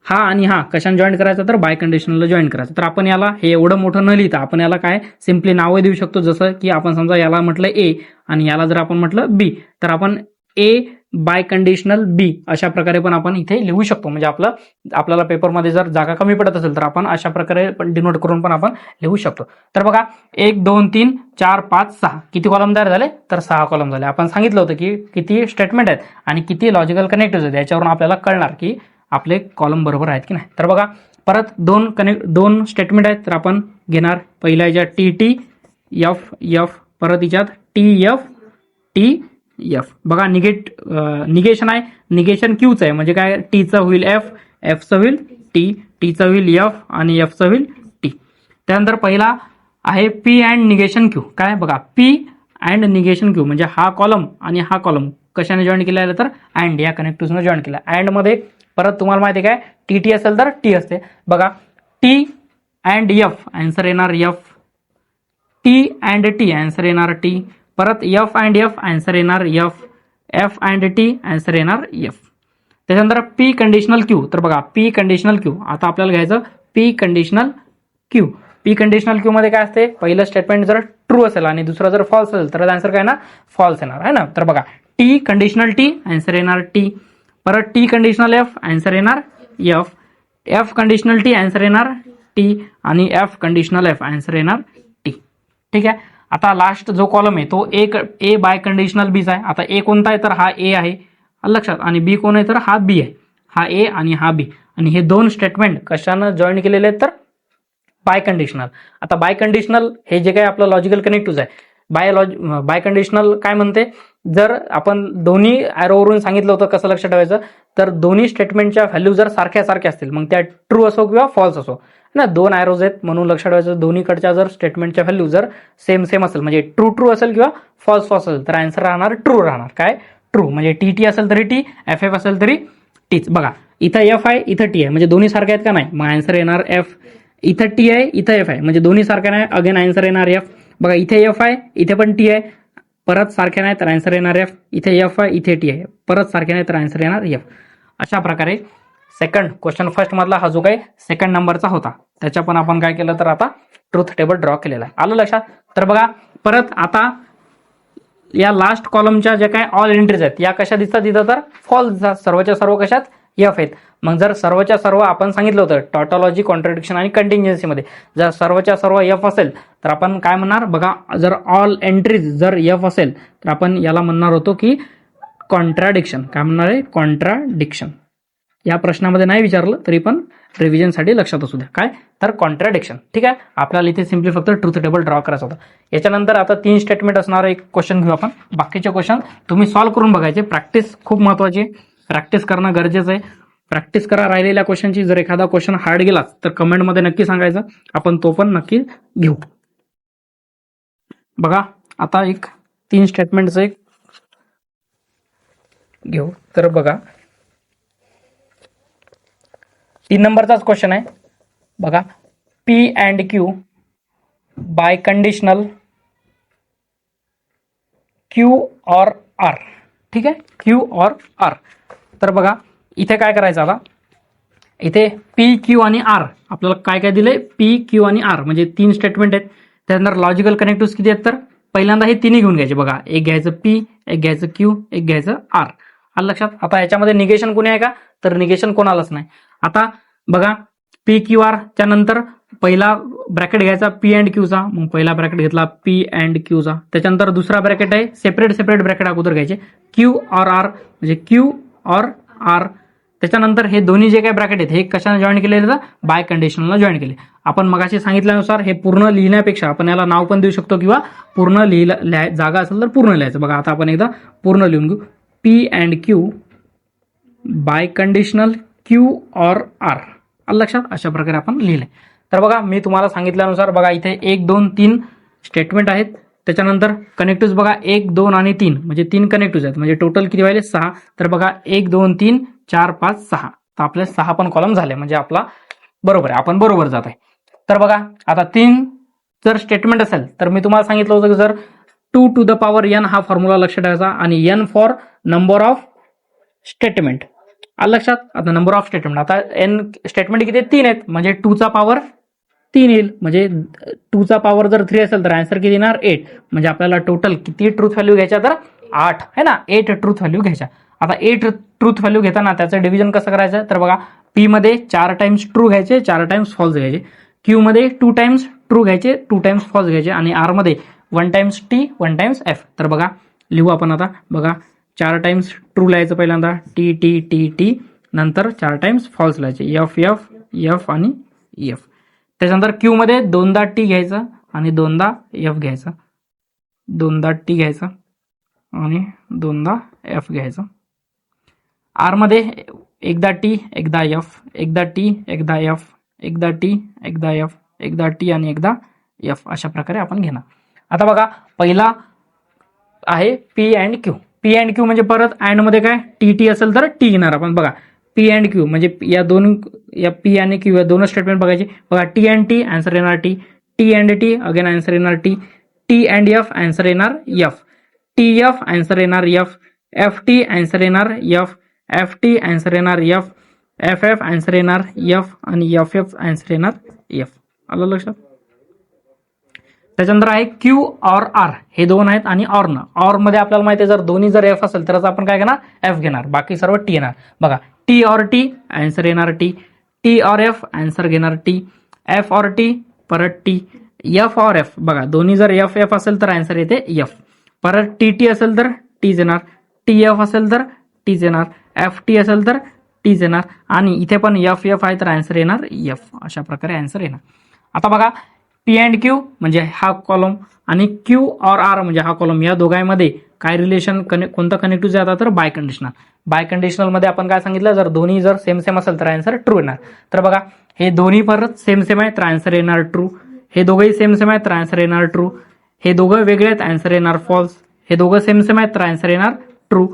हा आणि हा कशाने जॉईन करायचा तर बाय कंडिशनलला जॉईन करायचं. तर आपण याला हे एवढं मोठं न लिहिता आपण याला काय सिम्पली नावं देऊ शकतो. जसं की आपण समजा याला म्हटलं ए आणि याला जर आपण म्हटलं बी, तर आपण ए बाय कंडिशनल बी अशा प्रकारे पण आपण इथे लिहू शकतो. म्हणजे आपल्याला पेपरमध्ये जर जागा कमी पडत असेल तर आपण अशा प्रकारे पण डिनोट करून पण आपण लिहू शकतो. तर बघा 1 2 3 4 5 6 किती कॉलम तयार झाले तर 6 कॉलम झाले. आपण सांगितलं होतं की किती स्टेटमेंट आहेत आणि किती लॉजिकल कनेक्टिव्ह आहेत याच्यावरून आपल्याला कळणार की आपले कॉलम बरोबर आहेत की नाही. तर बघा परत दोन स्टेटमेंट आहेत तर आपण घेणार पहिल्या याच्यात टी टी एफ एफ परत याच्यात टी एफ टी एफ. बघा निगेशन आहे, निगेशन क्यूचं आहे म्हणजे काय टीचं होईल एफ एफचं होईल टी टीचं होईल एफ आणि एफचं होईल टी. त्यानंतर पहिला आहे पी अँड निगेशन क्यू. काय बघा पी अँड निगेशन क्यू म्हणजे हा कॉलम आणि हा कॉलम कशाने जॉईन केला आहे तर अँड या कनेक्टिव्हने जॉईन केला. अँड मध्ये परत तुम्हाला माहिती आहे काय टी टी असेल तर टी असते. बघा टी अँड एफ आन्सर येणार F, T and T answer येणार टी, परत एफ अँड एफ आन्सर येणार F, F and T answer येणार एफ. त्याच्यानंतर पी कंडिशनल क्यू. तर बघा पी कंडिशनल क्यू आता आपल्याला घ्यायचं P conditional Q. P conditional Q मध्ये काय असते पहिलं स्टेटमेंट जर ट्रू असेल आणि दुसरं जर फॉल्स असेल तर आन्सर काय ना फॉल्स येणार आहे ना. तर बघा टी कंडिशनल टी आन्सर येणार टी, परत टी कंडिशनल एफ आन्सर येणार F, F conditional T answer येणार टी आणि एफ कंडिशनल एफ आन्सर येणार टी. ठीक आहे. आता लास्ट जो कॉलम आहे तो एक ए बाय कंडिशनल बीचा आहे. आता ए कोणता आहे तर हा ए आहे लक्षात आणि बी कोण आहे तर हा बी आहे. हा ए आणि हा बी आणि हे दोन स्टेटमेंट कशानं जॉईन केलेले आहेत तर बाय कंडिशनल. आता बाय कंडिशनल हे जे काही आपलं लॉजिकल कनेक्टिव्ह आहे बाय कंडिशनल काय म्हणते जर आपण दोन्ही ॲरोवरून सांगितलं होतं कसं लक्षात ठेवायचं तर दोन्ही स्टेटमेंटच्या व्हॅल्यू जर सारख्या असतील मग त्या ट्रू असो किंवा फॉल्स असो ना दोन ॲरोज आहेत म्हणून लक्षात ठेवायचं दोन्हीकडच्या जर स्टेटमेंटच्या व्हॅल्यू जर सेम असेल म्हणजे ट्रू असेल किंवा फॉल्स असेल तर आन्सर राहणार ट्रू राहणार. काय ट्रू म्हणजे टी टी असेल तरी टी एफ एफ असेल तरी टीच. बघा इथं एफ आहे इथं टी आहे म्हणजे दोन्ही सारखे आहेत का नाही मग आन्सर येणार एफ. इथं टी आहे इथं एफ आहे म्हणजे दोन्ही सारखे नाही अगेन आन्सर येणार एफ. बघा इथे एफ आहे इथे पण टी आहे परत सारखे नाही तर आन्सर येणार एफ. इथे एफ आहे इथे टी आहे परत सारखे नाही तर आन्सर येणार एफ. अशा प्रकारे सेकंड क्वेश्चन फर्स्ट मधला हा जो काही सेकंड नंबरचा होता त्याच्या पण आपण काय केलं तर आता ट्रूथ टेबल ड्रॉ केलेला आहे. आलं लक्षात. तर बघा परत आता या लास्ट कॉलमच्या ज्या काय ऑल एंट्रीज आहेत या कशा दिसतात तिथं तर फॉल्स दिसतात. सर्वच्या सर्व कशात एफ आहेत. मग जर सर्वच्या सर्व आपण सांगितलं होतं टॉटॉलॉजी कॉन्ट्रडिक्शन आणि कंटिन्जन्सी मध्ये जर सर्वच्या सर्व एफ असेल तर आपण काय म्हणणार बघा जर ऑल एंट्रीज जर एफ असेल तर आपण याला म्हणणार होतो की कॉन्ट्राडिक्शन. काय म्हणणार आहे कॉन्ट्राडिक्शन. या प्रश्नामध्ये नाही विचारलं तरी पण रिव्हिजनसाठी लक्षात असू द्या काय तर कॉन्ट्राडिक्शन. ठीक आहे. आपल्याला इथे सिम्पली फक्त ट्रूथ टेबल ड्रॉ करायचा होता. याच्यानंतर आता 3 स्टेटमेंट असणार एक क्वेश्चन घेऊ आपण. बाकीचे क्वेश्चन तुम्ही सॉल्व्ह करून बघायचे. प्रॅक्टिस खूप महत्वाची आहे. प्रॅक्टिस करणं गरजेचं आहे. प्रॅक्टिस करा राहिलेल्या क्वेश्चनची. जर एखादा क्वेश्चन हार्ड गेलाच तर कमेंटमध्ये नक्की सांगायचं आपण तो पण नक्की घेऊ. बघा आता एक 3 स्टेटमेंटचं एक घेऊ. तर बघा 3 नंबरचाच क्वेश्चन आहे. बघा P and Q biconditional Q or R. ठीक आहे क्यू ऑर आर. तर बघा इथे काय करायचं आता इथे पी क्यू आणि आर आपल्याला काय काय दिले पी क्यू आणि आर म्हणजे 3 स्टेटमेंट आहेत. त्यानंतर लॉजिकल कनेक्टिव्ह किती आहेत तर पहिल्यांदा हे तिन्ही घेऊन घ्यायचे. बघा एक घ्यायचं पी एक घ्यायचं क्यू एक घ्यायचं आर. आलं लक्षात. आता याच्यामध्ये निगेशन कोणी आहे का तर निगेशन कोणालाच नाही. आता बघा पी क्यू आर च्या नंतर पहिला ब्रॅकेट घ्यायचा पी अँड क्यूचा मग पहिला ब्रॅकेट घेतला पी अँड क्यूचा. त्याच्यानंतर दुसरा ब्रॅकेट आहे सेपरेट ब्रॅकेट अगोदर घ्यायचे क्यू ऑर आर म्हणजे क्यू ऑर आर. त्याच्यानंतर हे दोन्ही जे काही ब्रॅकेट आहेत हे कशाने जॉईन केलेले तर बाय कंडिशनलला जॉईन केले. आपण मगाशी सांगितल्यानुसार हे पूर्ण लिहिण्यापेक्षा आपण याला नाव पण देऊ शकतो किंवा पूर्ण जागा असेल तर पूर्ण लिहायचं. बघा आता आपण एकदा पूर्ण लिहून घेऊ P and Q biconditional Q or R. आलं लक्षात. अशा प्रकारे आपण लिहिलंय. तर बघा मी तुम्हाला सांगितल्यानुसार बघा इथे 1 2 3 स्टेटमेंट आहेत. त्याच्यानंतर कनेक्टिव्ह बघा 1 2 आणि 3 म्हणजे 3 कनेक्टिव्ह आहेत म्हणजे टोटल किती व्हायले 6. तर बघा 1 2 3 4 5 6 तर आपले 6 पण कॉलम झाले म्हणजे आपला बरोबर आहे आपण बरोबर जात आहे. तर बघा आता 3 जर स्टेटमेंट असेल तर मी तुम्हाला सांगितलं होतं की जर 2 to the power n हा फॉर्म्युला लक्षात ठेवायचा आणि n for number of statement. आलं लक्षात. आता नंबर ऑफ स्टेटमेंट आता n स्टेटमेंट किती 3 आहेत म्हणजे 2 चा पॉवर 3 येईल म्हणजे 2 चा पॉवर जर 3 असेल तर आन्सर किती येणार 8 म्हणजे आपल्याला टोटल किती ट्रूथ व्हॅल्यू घ्यायच्या तर 8 है ना 8 ट्रूथ व्हॅल्यू घ्यायच्या. आता ए ट्रूथ व्हॅल्यू घेताना त्याचं डिव्हिजन कसं करायचं, तर बघा पी मध्ये 4 टाइम्स ट्रू घ्यायचे, 4 टाइम्स फॉल्स घ्यायचे, क्यू मध्ये 2 टाइम्स ट्रू घ्यायचे, 2 टाइम्स फॉल्स घ्यायचे, आणि आर मध्ये 1 टाइम्स टी 1 टाइम्स एफ. तर बघा लिहू आपण आता, बघा 4 टाइम्स ट्रू लिहायचं पहिल्यांदा, टी टी टी टी, नंतर 4 टाइम्स फॉल्स लिहायचे, एफ एफ एफ आणि एफ. त्याच्यानंतर क्यू मध्ये 2दा टी घ्यायचा आणि 2दा एफ घ्यायचा, 2दा टी घ्यायचा आणि 2दा एफ घ्यायचा. आर मध्ये एकदा टी एकदा एफ, एकदा टी एकदा एफ, एकदा टी एकदा एफ, एकदा टी आणि एकदा एफ, अशा प्रकारे आपण घेणार. आता बघा पहिला आहे P and Q. P and Q म्हणजे परत अँड मध्ये काय टी टी असेल तर टी घेणार आपण. बघा पी अँड क्यू म्हणजे या पी आणि क्यू या दोन स्टेटमेंट बघायचे. बघा टी अँड टी आन्सर येणार T, T and T again answer येणार T, T and F answer येणार एफ, टी एफ आन्सर येणार एफ, एफ टी आन्सर येणार एफ, एफ टी आन्सर येणार एफ, एफ एफ आन्सर येणार F आणि F F answer येणार F. आलं लक्षात. त्याच्यानंतर आहे क्यू और आर, हे दोन आहेत आणि ऑर न. ऑर मध्ये आपल्याला माहिती आहे जर दोन्ही जर एफ असेल तरच आपण काय घेणार एफ घेणार, बाकी सर्व टी येणार. बघा टी और टी आन्सर येणार टी, टी और एफ आन्सर घेणार टी, एफ और टी परत टी, एफ और एफ बघा दोन्ही जर एफ एफ असेल तर आन्सर येते एफ, परत टी टी असेल तर टीच येणार, टी एफ असेल तर टीच येणार, एफ टी असेल तर टीच येणार, आणि इथे पण एफ एफ आहे तर आन्सर येणार एफ. अशा प्रकारे आन्सर येणार. आता बघा पी अँड क्यू म्हणजे हा कॉलम आणि क्यू और आर म्हणजे हा कॉलम, या दोघांमध्ये काय रिलेशन कोणतं कनेक्टिव्ह जातात तर बाय कंडिशनल. बाय कंडिशनल मध्ये आपण काय सांगितलं जर दोन्ही जर सेम सेम असेल तर आन्सर ट्रू येणार. तर बघा हे दोन्ही परत सेम सेम आहे तर आन्सर येणार ट्रू, हे दोघंही सेम सेम आहेत तर आन्सर येणार ट्रू, हे दोघं वेगळे आहेत आन्सर येणार फॉल्स, हे दोघं सेम सेम आहेत तर आन्सर येणार ट्रू,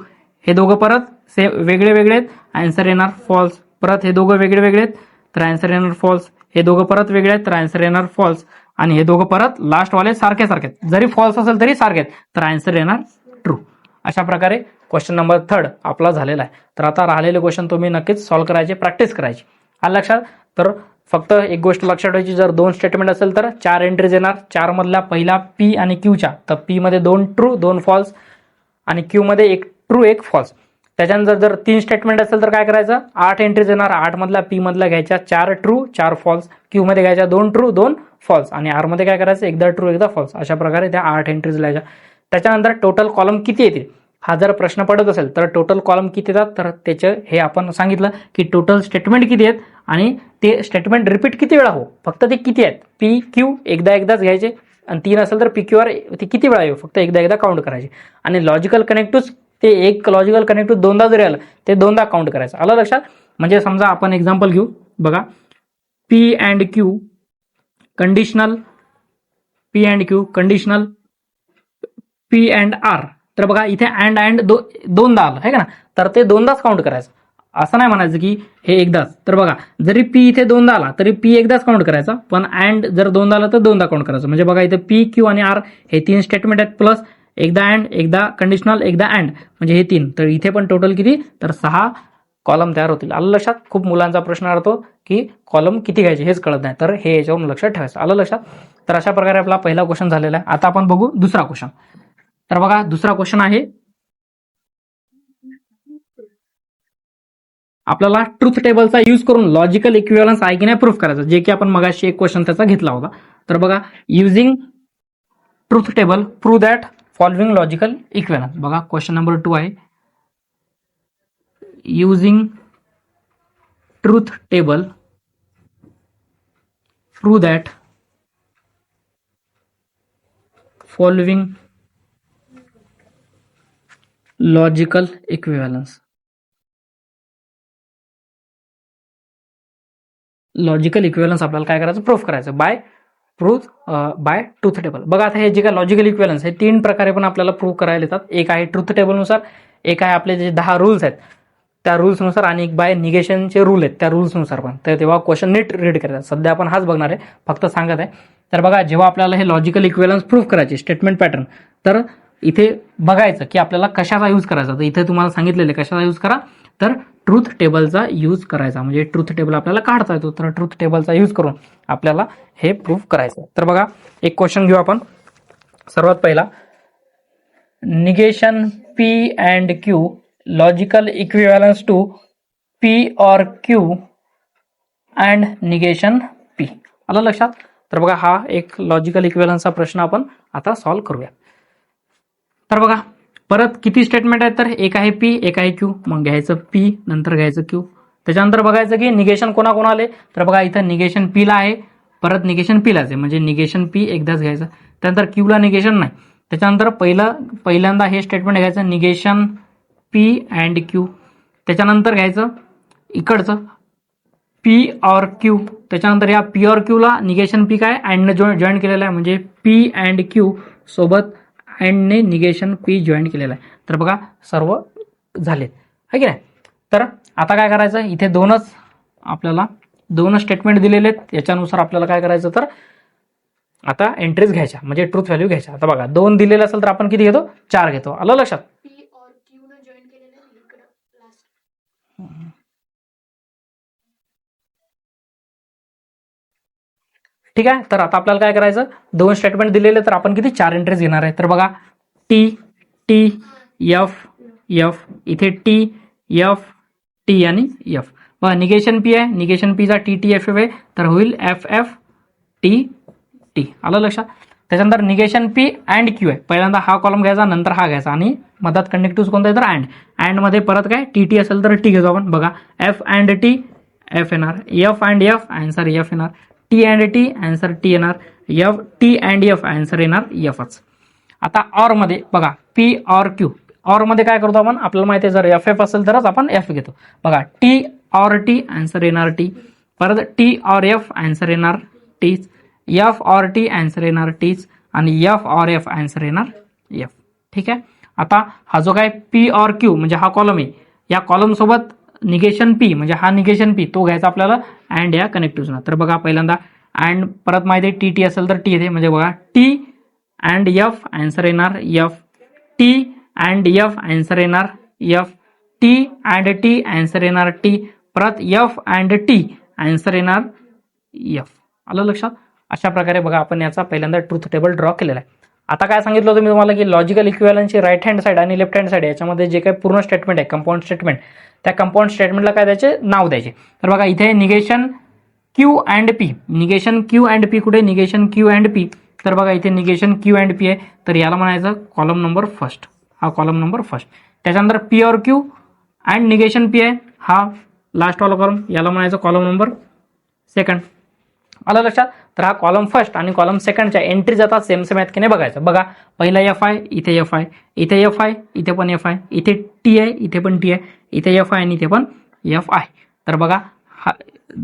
हे दोघं परत सेम वेगळे वेगळे आहेत आन्सर येणार फॉल्स, परत हे दोघं वेगळे वेगळे आहेत तर आन्सर येणार फॉल्स, हे दोघं परत वेगळे आहेत तर आन्सर येणार फॉल्स, आणि हे दोघं परत लास्ट वाले सारखे सारखे जरी फॉल्स असेल तरी सारखे आहेत तर आन्सर येणार ट्रू. अशा प्रकारे क्वेश्चन नंबर 3 आपला झालेला आहे. तर आता राहिलेले क्वेश्चन तुम्ही नक्कीच सॉल्व्ह करायचे, प्रॅक्टिस करायची. आलं लक्षात. तर फक्त एक गोष्ट लक्षात ठेवायची, जर 2 स्टेटमेंट असेल तर 4 एंट्रीज येणार. 4 मधला पहिला पी आणि क्यूच्या, तर पी मध्ये 2 ट्रू 2 फॉल्स आणि क्यू मध्ये 1 ट्रू 1 फॉल्स. त्याच्यानंतर जर 3 स्टेटमेंट असेल तर काय करायचं, 8 एंट्रीज येणार. 8 मधला पी मधला घ्यायच्या 4 ट्रू 4 फॉल्स, क्यू मध्ये घ्यायच्या 2 ट्रू 2 फॉल्स, आणि आर मध्ये काय करायचं एकदा ट्रू एकदा फॉल्स. अशा प्रकारे त्या 8 एंट्रीज लिहायच्या. त्याच्यानंतर टोटल कॉलम किती येतील, हा जर प्रश्न पडत असेल तर टोटल कॉलम किती येतात, तर त्याचे हे आपण सांगितलं की टोटल स्टेटमेंट किती आहेत आणि ते स्टेटमेंट रिपीट किती वेळा हो, फक्त ते किती आहेत. पी क्यू एकदाच घ्यायचे, आणि 3 असेल तर पी क्यू आर ते किती वेळा येऊ फक्त एकदा काउंट करायचे, आणि लॉजिकल कनेक्टिव्ह ते एक लॉजिकल कनेक्टिव्ह 2दा जरी आलं ते 2दा काउंट करायचं. आलं लक्षात. म्हणजे समजा आपण एक्झाम्पल घेऊ. बघा P and Q conditional, P and Q conditional, P and R. तर बघा इथे अँड 2दा आलं आहे का ना, तर ते 2दाच काउंट करायचं. असं नाही म्हणायचं की हे एकदाच. तर बघा जरी पी इथे 2दा आला तरी पी एकदाच काउंट करायचा, पण अँड जर 2दा आला तर 2दा काउंट करायचं. म्हणजे बघा इथे पी क्यू आणि आर हे 3 स्टेटमेंट आहेत, प्लस एकदा अँड एकदा कंडिशनल एकदा अँड म्हणजे हे 3. तर इथे पण टोटल किती, तर 6 कॉलम तयार होतील. आलं लक्षात. खूप मुलांचा प्रश्न राहतो की कॉलम किती घ्यायचे हेच कळत नाही, तर हे याच्यावरून लक्षात ठेवायचं. आलं लक्षात. तर अशा प्रकारे आपला पहिला क्वेश्चन झालेला आहे. आता आपण बघू दुसरा क्वेश्चन. तर बघा दुसरा क्वेश्चन आहे, आपल्याला ट्रुथ टेबलचा यूज करून लॉजिकल इक्विव्हॅलन्स आहे की नाही प्रूफ करायचं, जे की आपण मगाशी एक क्वेश्चन त्याचा घेतला होता. तर बघा using truth table prove that following logical equivalence. बघा क्वेश्चन नंबर 2 आहे, using truth table prove that following logical equivalence. Logical equivalence आपल्याला काय करायचं, प्रूफ करायचं बाय ट्रुथ टेबल. बघा आता हे जे काय लॉजिकल इक्विव्हॅलन्स हे 3 प्रकारे पण आपल्याला प्रूव्ह करायला येतात. एक आहे ट्रुथ टेबलनुसार, एक आहे आपले जे 10 रूल्स आहेत त्या रूल्सनुसार, आणि एक बाय निगेशनचे रूल आहेत त्या रूल्सनुसार पण. तर तेव्हा क्वेश्चन नीट रीड करायचा. सध्या आपण हाच बघणार आहे, फक्त सांगत आहे. तर बघा जेव्हा आपल्याला हे लॉजिकल इक्विव्हॅलन्स प्रूव्ह करायचे स्टेटमेंट पॅटर्न, तर इथे बघायचं की आपल्याला कशाचा यूज करायचा. तर इथे तुम्हाला सांगितलेलं कशाचा यूज करा, तर ट्रुथ टेबलचा यूज करायचा. म्हणजे ट्रुथ टेबल आपल्याला काढता येतो, तर ट्रुथ टेबलचा यूज करून आपल्याला हे प्रूफ करायचं. तर बघा एक क्वेश्चन घेऊ आपण. सर्वात पहिला, negation P and Q logical equivalence to P or Q and negation P. आलं लक्षात? तर बघा हा एक लॉजिकल इक्विव्हॅलन्सचा प्रश्न आपण आता सॉल्व्ह करूया. तर बघा परत किती स्टेटमेंट आहेत, तर एक आहे पी एक आहे क्यू. मग घ्यायचं पी नंतर घ्यायचं क्यू. त्याच्यानंतर बघायचं की निगेशन कोणा आले, तर बघा इथं निगेशन पीला आहे, परत निगेशन पीलाच आहे, म्हणजे निगेशन पी एकदाच घ्यायचं. त्यानंतर क्यूला निगेशन नाही. त्याच्यानंतर पहिल्यांदा हे स्टेटमेंट घ्यायचं निगेशन पी अँड क्यू. त्याच्यानंतर घ्यायचं इकडचं पी ऑर क्यू. त्याच्यानंतर या पी ऑर क्यूला निगेशन पी काय अँडने जॉईन केलेलं आहे, म्हणजे पी अँड क्यू सोबत अँडने निगेशन पी जॉईन केलेलं आहे. तर बघा सर्व झालेत आहे की नाही. तर आता काय करायचं, इथे आपल्याला दोनच स्टेटमेंट दिलेले आहेत. याच्यानुसार आपल्याला काय करायचं, तर आता एंट्रीज घ्यायच्या, म्हणजे ट्रूथ व्हॅल्यू घ्यायच्या. आता बघा 2 दिलेले असेल तर आपण किती घेतो, 4 घेतो. आलं लक्षात? पी और क्यू ने जॉईन केलेलं आहे इकडं लास्ट. ठीक आहे. तर आता आपल्याला काय करायचं, 2 स्टेटमेंट दिलेले, तर आपण किती 4 एंट्रीज घेणार आहे. तर बघा टी टी एफ एफ, इथे टी एफ टी आणि एफ. बघा निगेशन पी आहे, निगेशन पीचा टी टी एफ एफ आहे, तर होईल एफ एफ टी टी. आलं लक्षात? त्याच्यानंतर निगेशन पी अँड क्यू आहे. पहिल्यांदा हा कॉलम घ्यायचा नंतर हा घ्यायचा आणि मधात कंडक्टिव्ह कोणता आहे, तर अँड मध्ये परत काय टी टी असेल तर टी घेतो आपण. बघा एफ अँड टी एफ येणार, F and F answer F येणार, T and T answer T येणार, F T and F answer येणार एफच. आता ऑर मध्ये बघा पी ऑर क्यू. ऑर मध्ये काय करतो आपण, आपल्याला माहिती आहे जर एफ एफ असेल तरच आपण एफ घेतो. बघा टी ऑर टी आन्सर येणार टी, परत टी ऑर एफ आन्सर येणार टीच, एफ ऑर टी आन्सर येणार टीच आणि एफ ऑर एफ आन्सर येणार एफ. ठीक आहे. आता हा जो काय पी ऑर क्यू म्हणजे हा कॉलम आहे, या कॉलम सोबत निगेशन पी म्हणजे हा निगेशन पी तो घ्यायचा आपल्याला अँड या कनेक्टिव्हना. तर बघा पहिल्यांदा अँड परत माहिती आहे टी टी असेल तर टी येते, म्हणजे बघा टी अँड एफ आन्सर येणार F, T and F answer येणार F, T and T answer येणार टी, परत एफ अँड टी आन्सर येणार एफ. आलं लक्षात? अशा प्रकारे बघा आपण याचा पहिल्यांदा ट्रूथ टेबल ड्रॉ केलेला आहे. आता काय सांगितलं होतं मी तुम्हाला की लॉजिकल इक्विव्हॅलन्सची राईट हँड साईड आणि लेफ्ट हँड साईड याच्यामध्ये जे काही पूर्ण स्टेटमेंट आहे कंपाऊंड स्टेटमेंट, त्या कंपाऊंड स्टेटमेंटला काय द्यायचे, नाव द्यायचे. तर बघा इथे negation Q and P, negation Q and P कुठे, निगेशन क्यू अँड पी. तर बघा इथे निगेशन क्यू अँड पी आहे, तर याला म्हणायचं कॉलम नंबर फर्स्ट, हा कॉलम नंबर फर्स्ट. त्याच्यानंतर P or Q and negation P आहे, हा लास्ट वाला कॉलम, याला म्हणायचं कॉलम नंबर सेकंड. आलं लक्षात? तर हा कॉलम फर्स्ट आणि कॉलम सेकंडच्या एंट्री जातात सेम सेम आहेत की नाही बघायचं. बघा पहिला एफ आहे, इथे एफ आहे, इथे एफ आहे, इथे पण एफ आहे, इथे टी आहे, इथे पण टी आहे, इथे एफ आहे आणि इथे पण एफ आहे. तर बघा हा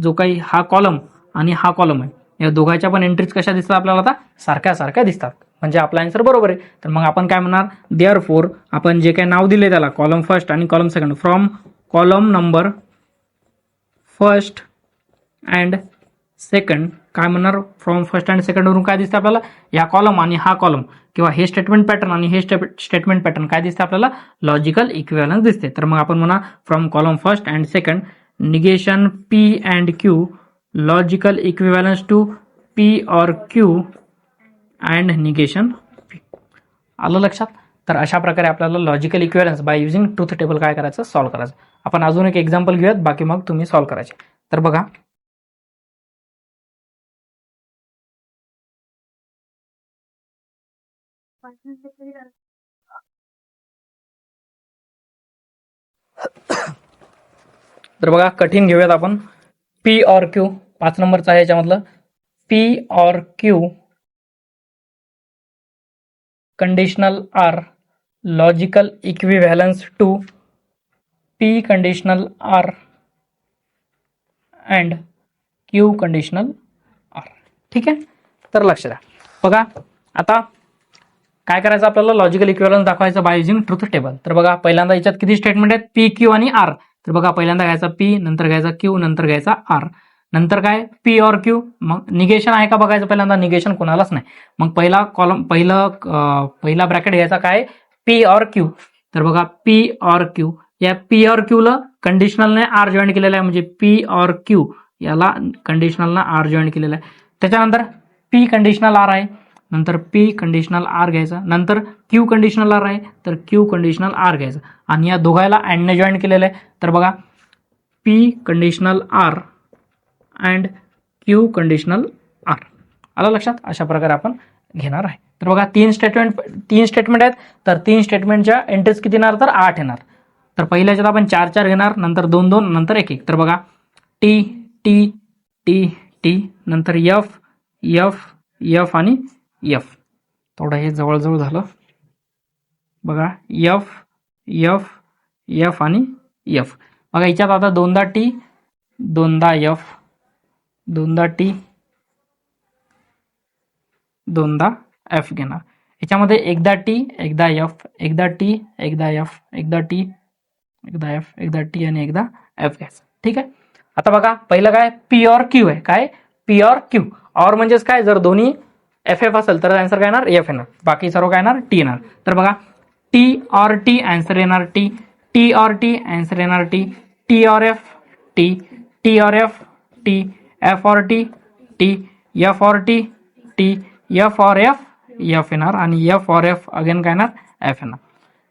जो काही हा कॉलम आणि हा कॉलम आहे, या दोघांच्या पण एंट्रीज कशा दिसतात आपल्याला, आता सारख्या सारख्या दिसतात, म्हणजे आपला आन्सर बरोबर आहे. तर मग आपण काय म्हणणार, देअरफॉर आपण जे काही नाव दिले त्याला कॉलम फर्स्ट आणि column second, from column number first and second, काय म्हणणार फ्रॉम फर्स्ट अँड सेकंड वरून काय दिसतं आपल्याला, या कॉलम आणि हा कॉलम किंवा हे स्टेटमेंट पॅटर्न आणि हे स्टेटमेंट पॅटर्न काय दिसते आपल्याला, लॉजिकल इक्विव्हॅलन्स दिसते. तर मग आपण म्हणा from column first and second negation P and Q logical equivalence to P or Q and negation P. आलं लक्षात? तर अशा प्रकारे आपल्याला logical equivalence by using truth table काय करायचं, सॉल्व्ह करायचं. आपण अजून एक एक्झाम्पल घेऊयात, बाकी मग तुम्ही सॉल्व्ह करायचे. तर बघा तर बघा कठीण घेऊयात आपण. पी ऑर क्यू 5 नंबरचा आहे याच्यामधलं, P or Q conditional R logical equivalence to P conditional R and Q conditional R. ठीक आहे. तर लक्ष द्या. बघा आता काय करायचं आपल्याला, लॉजिकल इक्विव्हॅलन्स दाखवायचं बाय युजिंग ट्रूथ टेबल. तर बघा पहिल्यांदा याच्यात किती स्टेटमेंट आहेत, पी क्यू आणि आर. तर बघा पहिल्यांदा घ्यायचा पी, नंतर घ्यायचा क्यू, नंतर घ्यायचा आर, नंतर काय पी ऑर क्यू. मग निगेशन आहे का बघायचं, पहिल्यांदा निगेशन कोणालाच नाही. मग पहिला कॉलम पहिला ब्रॅकेट घ्यायचा काय, पी ऑर क्यू. तर बघा पी ऑर क्यू, या पी ऑर क्यूला कंडिशनलने आर जॉईन केलेला आहे, म्हणजे पी ऑर क्यू याला कंडिशनलने आर जॉईन केलेला आहे. त्याच्यानंतर पी कंडिशनल आर आहे, नंतर पी कंडिशनल आर घ्यायचं, नंतर क्यू कंडिशनल आर आहे तर क्यू कंडिशनल आर घ्यायचं आणि या दोघायला अँडने जॉईन केलेलं आहे. तर बघा P conditional R and Q conditional R. आलं लक्षात? अशा प्रकारे आपण घेणार आहे. तर बघा तीन स्टेटमेंट आहेत, तर तीन स्टेटमेंटच्या एंट्रीज किती येणार तर 8 येणार. तर पहिल्याच्यात आपण 4 घेणार, नंतर 2 नंतर 1 तर बघा टी टी टी टी नंतर एफ एफ एफ आणि एफ. थोडं हे जवळजवळ झालं बघा एफ एफ एफ आणि एफ. बघा याच्यात आता 2दा टी 2दा एफ 2दा टी 2दा एफ घेणार. याच्यामध्ये एकदा टी एकदा एफ एकदा टी एकदा एफ एकदा टी एकदा एफ एकदा टी आणि एकदा एफ घ्यायचं. ठीक आहे. आता बघा पहिलं काय पी और क्यू आहे. काय पी और क्यू. और म्हणजेच काय जर दोन्ही एफ एफ असेल तर आन्सर काय येणार एफ येणार, बाकी सर्व काय येणार टी येणार. तर बघा टी और टी आन्सर येणार टी, टी और टी आन्सर येणार टी, टी और एफ टी, टी और एफ टी, एफ और टी टी, एफ और टी टी, एफ और एफ एफ येणार आणि एफ और एफ अगेन काय येणार एफ येणार.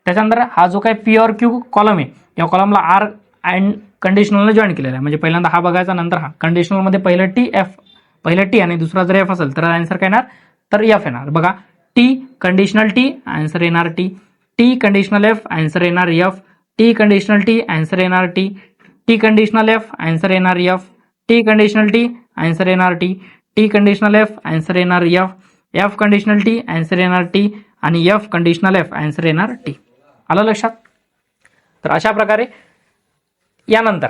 त्याच्यानंतर हा जो काय पी और क्यू कॉलम आहे या कॉलमला आर अँड कंडिशनलने जॉईन केलेला आहे. म्हणजे पहिल्यांदा हा बघायचा नंतर हा. कंडिशनलमध्ये पहिलं टी आणि दुसरा जर एफ असेल तर आन्सर काय येणार तर एफ येणार. बघा टी कंडिशनल टी आन्सर येणार T, T conditional F answer येणार F, T conditional T answer येणार T, T conditional F answer येणार F, T conditional T answer येणार T, T conditional F answer येणार F, F conditional T answer येणार T आणि F conditional F answer येणार T. आलं लक्षात? तर अशा प्रकारे यानंतर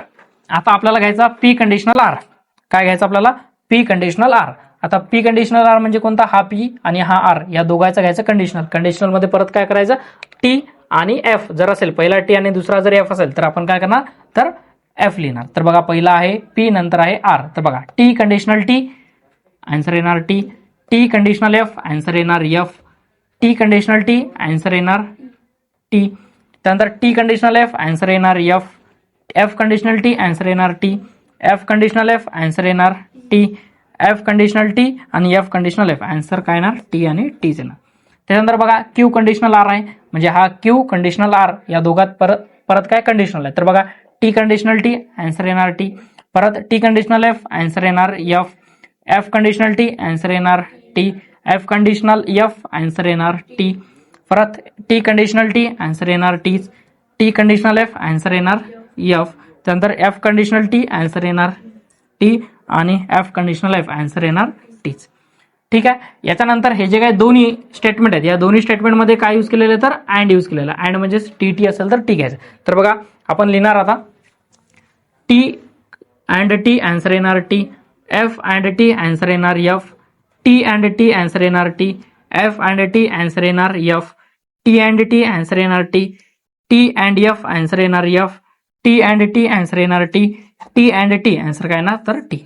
आता आपल्याला घ्यायचा पी कंडिशनल आर. काय घ्यायचं आपल्याला पी कंडिशनल आर. आता पी कंडिशनल आर म्हणजे कोणता हा पी आणि हा आर या दोघांचं घ्यायचं कंडिशनल. कंडिशनल मध्ये परत काय करायचं टी आणि एफ जर असेल पहिला टी आणि दुसरा जर एफ असेल तर आपण काय करणार तर एफ लिहिणार. तर बघा पहिला आहे पी नंतर आहे आर. तर बघा टी कंडिशनल टी आन्सर येणार T, T conditional F answer येणार F, T conditional T answer येणार टी, त्यानंतर टी कंडिशनल एफ आन्सर येणार F, F conditional T answer येणार T, F conditional F answer येणार टी, एफ कंडिशनल टी आणि F conditional F answer काय येणार T आणि टीच येणार. त्यानंतर बघा क्यू कंडिशनल आर आहे म्हणजे हा क्यू कंडिशनल आर या दोघात परत काय कंडिशनल आहे. तर बघा टी कंडिशनल टी आन्सर येणार टी, परत टी कंडिशनल एफ आन्सर येणार F, F conditional T answer येणार T, F conditional F answer येणार टी, परत टी कंडिशनल टी आन्सर येणार T, T conditional F answer येणार एफ, त्यानंतर एफ कंडिशनल टी आन्सर येणार टी आणि एफ कंडिशनल एफ आन्सर येणार टीच. ठीक आहे. याच्यानंतर हे जे काही दोन्ही स्टेटमेंट आहेत या दोन्ही स्टेटमेंटमध्ये काय यूज केलेलं तर अँड यूज केलेलं. अँड म्हणजे टी टी असेल तर टी घ्यायचं. तर बघा आपण लिहिणार आता टी अँड टी आन्सर येणार T, F and T answer येणार F, T and T answer येणार T, F and T answer येणार F, T and T answer येणार T, T and F answer येणार F, T and T answer येणार T, T and T answer काय येणार तर T.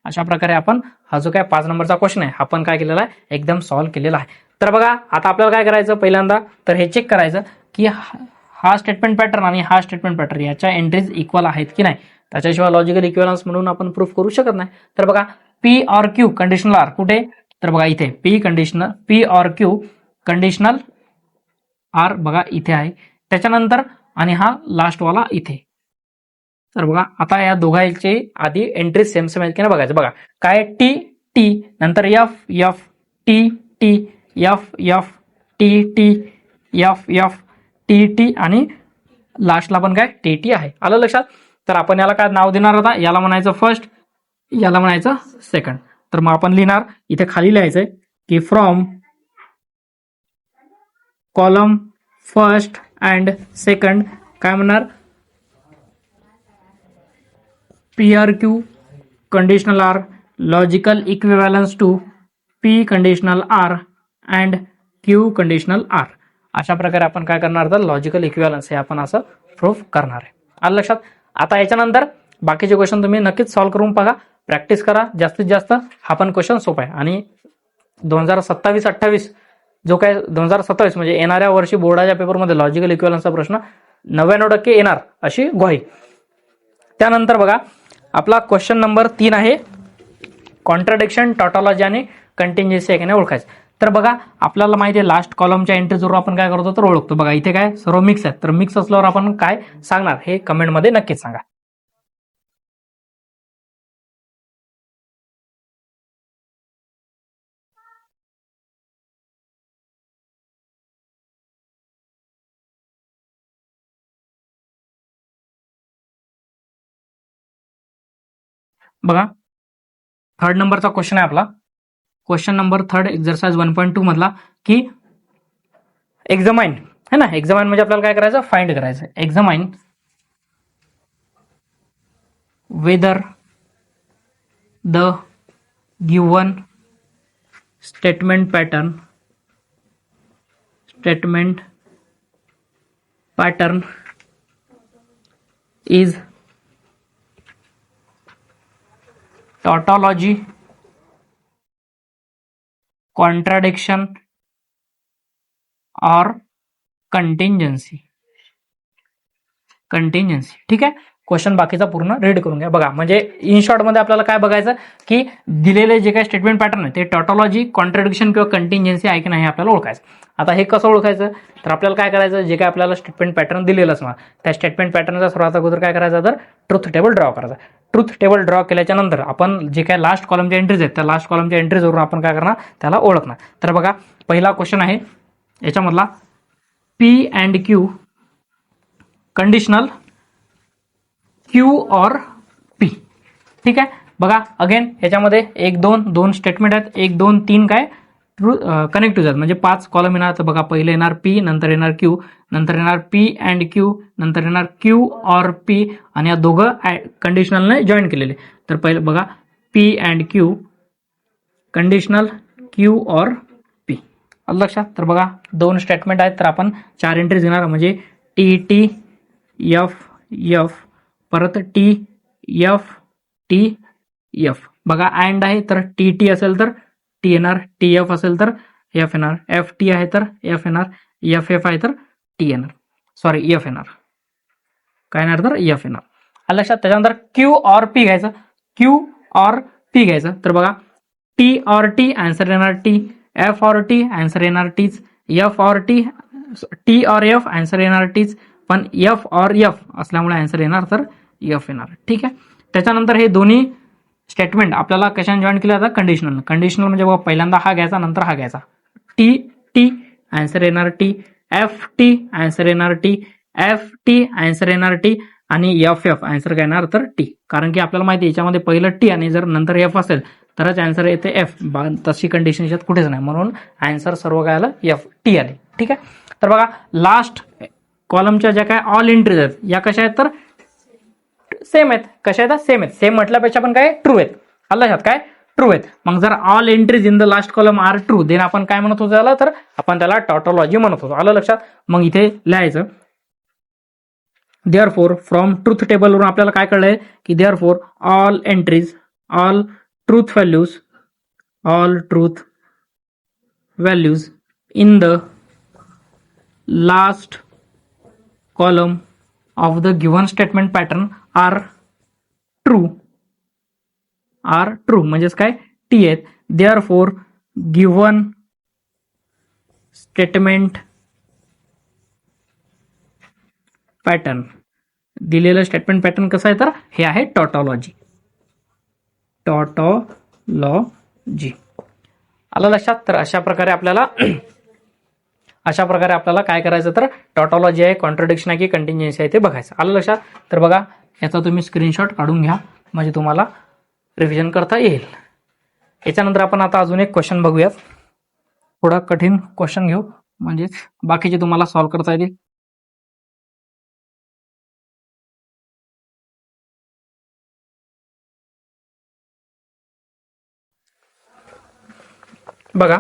अशा प्रकारे आपण हा जो काय 5 नंबरचा क्वेश्चन आहे आपण काय केलेला आहे एकदम सॉल्व्ह केलेला आहे. तर बघा आता आपल्याला काय करायचं पहिल्यांदा तर हे चेक करायचं की हा स्टेटमेंट पॅटर्न आणि हा स्टेटमेंट पॅटर्न याच्या एंट्रीज इक्वल आहेत की नाही. त्याच्याशिवाय लॉजिकल इक्विव्हलन्स म्हणून आपण प्रूफ करू शकत नाही. तर बघा पी और क्यू कंडिशनल आर कुठे तर बघा इथे पी और क्यू कंडिशनल आर बघा इथे आहे. त्याच्यानंतर आणि हा लास्ट वाला इथे. तर बघा आता या दोघांचे आधी एंट्री सेम आहेत की नाही बघायचं. बघा काय टी टी नंतर F F T T F F T T F F T T आणि लास्टला पण काय टी टी आहे. आलं लक्षात? तर आपण याला काय नाव देणार आता याला म्हणायचं फर्स्ट याला म्हणायचं सेकंड. तर मग आपण लिहिणार इथे खाली लिहायचंय की from column first and second काय म्हणणार P or Q conditional R logical equivalence to P conditional R and Q conditional R. अशा प्रकारे आपण काय करणार तर लॉजिकल इक्विव्हॅलन्स हे आपण असं प्रूफ करणार आहे. आलं लक्षात? आता याच्यानंतर बाकीचे क्वेश्चन तुम्ही नक्कीच सॉल्व्ह करून बघा, प्रॅक्टिस करा जास्तीत जास्त. हा पण क्वेश्चन सोपा आहे आणि 2027-28 जो काय 2027 म्हणजे येणाऱ्या वर्षी बोर्डाच्या पेपरमध्ये लॉजिकल इक्विव्हॅलन्सचा प्रश्न 99% येणार अशी ग्वाही. त्यानंतर बघा आपला क्वेश्चन नंबर 3 आहे कॉन्ट्राडिक्शन टॉटॉलॉजी आणि कंटिन्जन्सी आहे की नाही ओळखायचं. तर बघा आपल्याला माहिती आहे लास्ट कॉलमच्या एंट्रीजवर आपण काय करतो तर ओळखतो. बघा इथे काय सर्व मिक्स आहेत, तर मिक्स असल्यावर आपण काय सांगणार हे कमेंटमध्ये नक्कीच सांगा. बघा थर्ड नंबरचा क्वेश्चन आहे आपला. क्वेश्चन नंबर थर्ड एक्झरसाइज 1.2 मधला की एक्झामाइन है ना. एक्झामाइन म्हणजे आपल्याला काय करायचं फाइंड करायचं. Examine whether the given statement pattern is tautology, contradiction और कंटिंजन्सी. ठीक आहे. क्वेश्चन बाकीचा पूर्ण रीड करून घ्या. बघा म्हणजे इन शॉर्ट मध्ये आपल्याला काय बघायचं की दिलेले जे काही स्टेटमेंट पॅटर्न आहे ते टॉटॉलॉजी, कॉन्ट्रडिक्शन किंवा कंटिंजन्सी आहे की नाही हे आपल्याला ओळखायचं. आता हे कसं ओळखायचं तर आपल्याला काय करायचं, जे काय आपल्याला स्टेटमेंट पॅटर्न दिलेलं असणार त्या स्टेटमेंट पॅटर्नचा सर्वात अगोदर काय करायचं तर ट्रुथ टेबल ड्रॉ करायचा. ट्रुथ टेबल ड्रॉ केल्याच्या नंतर आपण जे काय लास्ट कॉलमच्या एंट्रीज आहेत त्या लास्ट कॉलमच्या एंट्रीजवरून आपण काय करणार त्याला ओळखणार. तर बघा पहिला क्वेश्चन आहे याच्यामधला P and Q conditional Q और पी. ठीक आहे. बघा अगेन याच्यामध्ये 1 2 2 स्टेटमेंट आहेत, 1 2 3 काय कनेक्टिव्ह आहेत म्हणजे 5 कॉलम येणार. तर बघा पहिले येणार पी, नंतर येणार क्यू, नंतर येणार पी अँड क्यू, नंतर येणार क्यू और पी आणि या दोघं कंडिशनलने जॉईन केलेले. तर पहिले बघा P and Q conditional Q और पी. आलं लक्षात. तर बघा 2 स्टेटमेंट आहेत तर आपण 4 एंट्रीज घेणार म्हणजे टी टी एफ एफ परत टी एफ टी एफ. बघा अँड आहे तर टी टी असेल तर टी येणार, टी एफ असेल तर एफ येणार, एफ टी आहे तर एफ येणार, एफ एफ आहे तर टी येणार, सॉरी एफ येणार, काय येणार तर एफ येणार. आलं लक्षात. त्याच्यानंतर क्यू और पी घ्यायचं, क्यू और पी घ्यायचं. तर बघा टी और टी आन्सर येणार टी, एफ और टी आन्सर येणार टीच, एफ और टी, टी और एफ आन्सर येणार टीच, पण एफ और एफ असल्यामुळे आन्सर येणार तर एफ येणार. ठीक आहे. त्याच्यानंतर हे दोन्ही स्टेटमेंट आपल्याला कशाने जॉईन केलं जातं कंडिशनल. कंडिशनल म्हणजे बघा पहिल्यांदा हा घ्यायचा नंतर हा घ्यायचा. टी टी आन्सर येणार टी, एफ टी आन्सर येणार टी, एफ टी आन्सर येणार टी आणि एफ एफ आन्सर काय येणार तर टी. कारण की आपल्याला माहिती आहे याच्यामध्ये पहिलं टी आणि जर नंतर एफ असेल तरच आन्सर येते एफ. तशी कंडिशन याच्यात कुठेच नाही म्हणून आन्सर सर्व काय आलं एफ टी आले. ठीक आहे. तर बघा लास्ट कॉलमच्या ज्या काय ऑल एंट्रीज आहेत या कशा आहेत तर सेम आहेत. कशा आहेत सेम आहेत. सेम म्हटल्यापेक्षा पण काय ट्रू आहेत. आलं लक्षात काय ट्रू आहेत. मग जर all entries in the last column are true then आपण काय म्हणत होतो त्याला तर आपण त्याला टॉटॉलॉजी म्हणत होतो. आलं लक्षात. मग इथे लिहायचं देअरफॉर फ्रॉम ट्रूथ टेबलवरून आपल्याला काय कळलंय की therefore all entries, all truth values in the last column of the given statement pattern are true म्हणजेच काय टी आहेत. देअरफॉर गिव्हन स्टेटमेंट पॅटर्न, दिलेलं स्टेटमेंट पॅटर्न कसं आहे तर हे आहे टॉटॉलॉजी. आलं लक्षात. तर अशा प्रकारे आपल्याला काय करायचं तर टॉटॉलॉजी आहे, कॉन्ट्रडिक्शन आहे की कंटिन्युएन्सी आहे ते बघायचं. आलं लक्षात. तर बघा याचा तुम्ही स्क्रीनशॉट काढून घ्या म्हणजे तुम्हाला रिव्हिजन करता येईल. याच्यानंतर आपण आता अजून एक क्वेश्चन बघूयात. थोडा कठीण क्वेश्चन घेऊ म्हणजेच बाकीचे तुम्हाला सॉल्व्ह करता येतील. बघा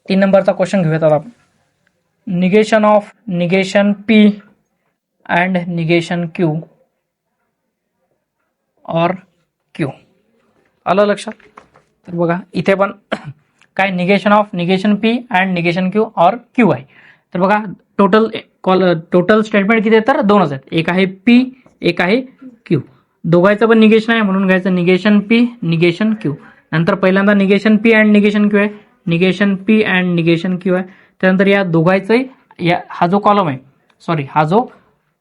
3 नंबरचा क्वेश्चन घेऊयात आता आपण. Negation of negation P and negation Q और क्यू. आलं लक्षात. तर बघा इथे पण काय negation of negation P and negation Q और क्यू आहे. तर बघा टोटल स्टेटमेंट किती आहेत तर 2च आहेत. एक आहे पी, एक आहे क्यू. दोघांचं पण निगेशन आहे म्हणून घ्यायचं निगेशन पी निगेशन क्यू. नंतर पहिल्यांदा negation P and negation Q आहे, negation P and negation Q आहे. त्यानंतर या दोघांचंही हा जो कॉलम आहे, सॉरी हा जो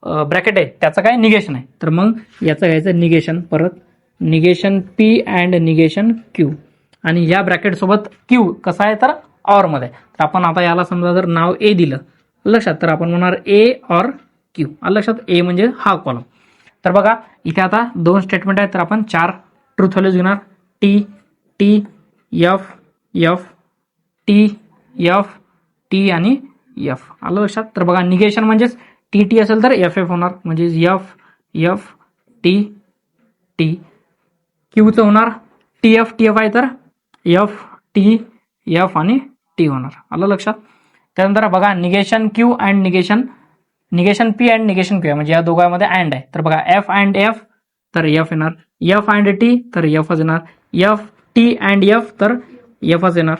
ब्रॅकेट आहे त्याचं काय निगेशन आहे. तर मग याचं घ्यायचं निगेशन, परत negation P and negation Q. आणि या ब्रॅकेट सोबत क्यू कसा आहे तर ऑर मध्ये. तर आपण आता याला समजा जर नाव ए दिलं लक्षात, तर आपण म्हणणार ए ऑर क्यू. लक्षात, ए म्हणजे हा कॉलम. तर बघा इथे आता 2 स्टेटमेंट आहेत, तर आपण 4 ट्रूथ व्हॅल्यूज घेणार. T T F F T F T आणि एफ. आलं लक्षात. तर बघा निगेशन म्हणजेच टी टी असेल तर एफ एफ होणार, म्हणजे एफ एफ टी टी. क्यूचं होणार टी एफ आहे तर एफ टी एफ आणि टी होणार. आलं लक्षात. त्यानंतर बघा negation Q and negation P and negation Q आहे, म्हणजे या दोघांमध्ये अँड आहे. तर बघा एफ अँड एफ तर एफ येणार, एफ अँड टी तर एफच येणार, एफ टी अँड एफ तर एफच येणार,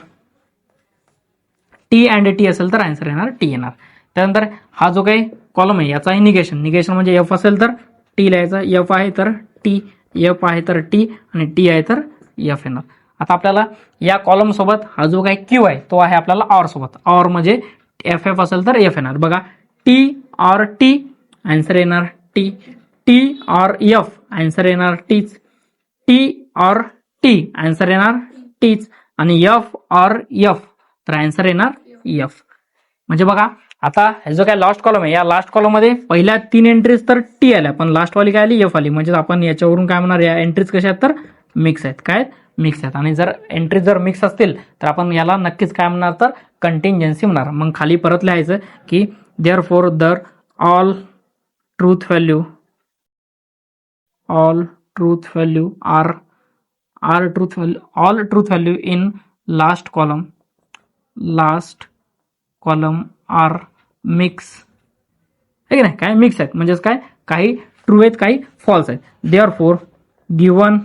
टी अँड टी असेल तर आन्सर येणार टी येणार. त्यानंतर हा जो काही कॉलम आहे याचाही निगेशन म्हणजे एफ असेल तर टी लिहायचं, एफ आहे तर टी, एफ आहे तर टी आणि टी आहे तर एफ येणार. आता आपल्याला या कॉलम सोबत हा जो काही क्यू आहे तो आहे आपल्याला ऑर सोबत. ऑर म्हणजे एफ एफ असेल तर एफ येणार. बघा टी ऑर टी आन्सर येणार T, T or F answer येणार टीच, टी ऑर टी आन्सर येणार टीच आणि एफ ऑर एफ तर आन्सर येणार एफ. म्हणजे बघा आता हे जो काय लास्ट कॉलम आहे या लास्ट कॉलम मध्ये पहिल्या 3 एंट्रीज तर टी आल्या, पण लास्ट वाली काय आली एफ आली. म्हणजे आपण याच्यावरून काय म्हणणार या एंट्रीज कशा आहेत तर मिक्स आहेत. काय मिक्स आहेत. आणि जर एंट्रीज जर मिक्स असतील तर आपण याला नक्कीच काय म्हणणार तर कंटिंजन्सी म्हणणार. मग खाली परत लिहायचं की therefore the all truth value all truth value in last column are mix. आहे की नाही, काय मिक्स आहेत म्हणजेच काय काही ट्रू आहेत काही फॉल्स आहेत. देअरफॉर गिवन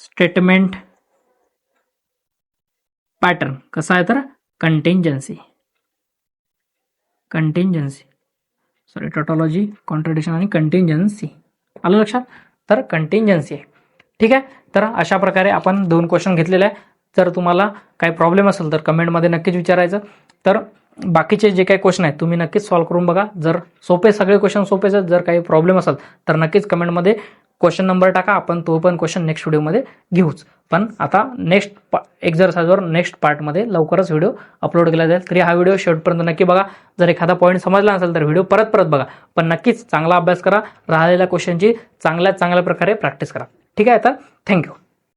स्टेटमेंट पॅटर्न कसा आहे तर कंटिंजन्सी सॉरी टॉटॉलॉजी कॉन्ट्रडिक्शन आणि कंटिंजन्सी. आलं लक्षात. तर कंटिंजन्सी आहे. ठीक आहे. तर अशा प्रकारे आपण 2 क्वेश्चन घेतलेले आहे. जर तुम्हाला काही प्रॉब्लेम असेल तर कमेंटमध्ये नक्कीच विचारायचं. तर बाकीचे जे काही क्वेश्चन आहेत तुम्ही नक्कीच सॉल्व्ह करून बघा. जर सगळे क्वेश्चन सोपेच आहेत, जर काही प्रॉब्लेम असेल तर नक्कीच कमेंटमध्ये क्वेश्चन नंबर टाका. आपण तो पण क्वेश्चन नेक्स्ट व्हिडिओमध्ये घेऊच. पण आता नेक्स्ट एक्झरसाइजवर नेक्स्ट पार्टमध्ये लवकरच व्हिडिओ अपलोड केला जाईल. तरी हा व्हिडिओ शेवटपर्यंत नक्की बघा. जर एखादा पॉईंट समजला नसेल तर व्हिडिओ परत बघा. पण नक्कीच चांगला अभ्यास करा. राहिलेल्या क्वेश्चनची चांगल्या प्रकारे प्रॅक्टिस करा. ठीक आहे. तर थँक्यू.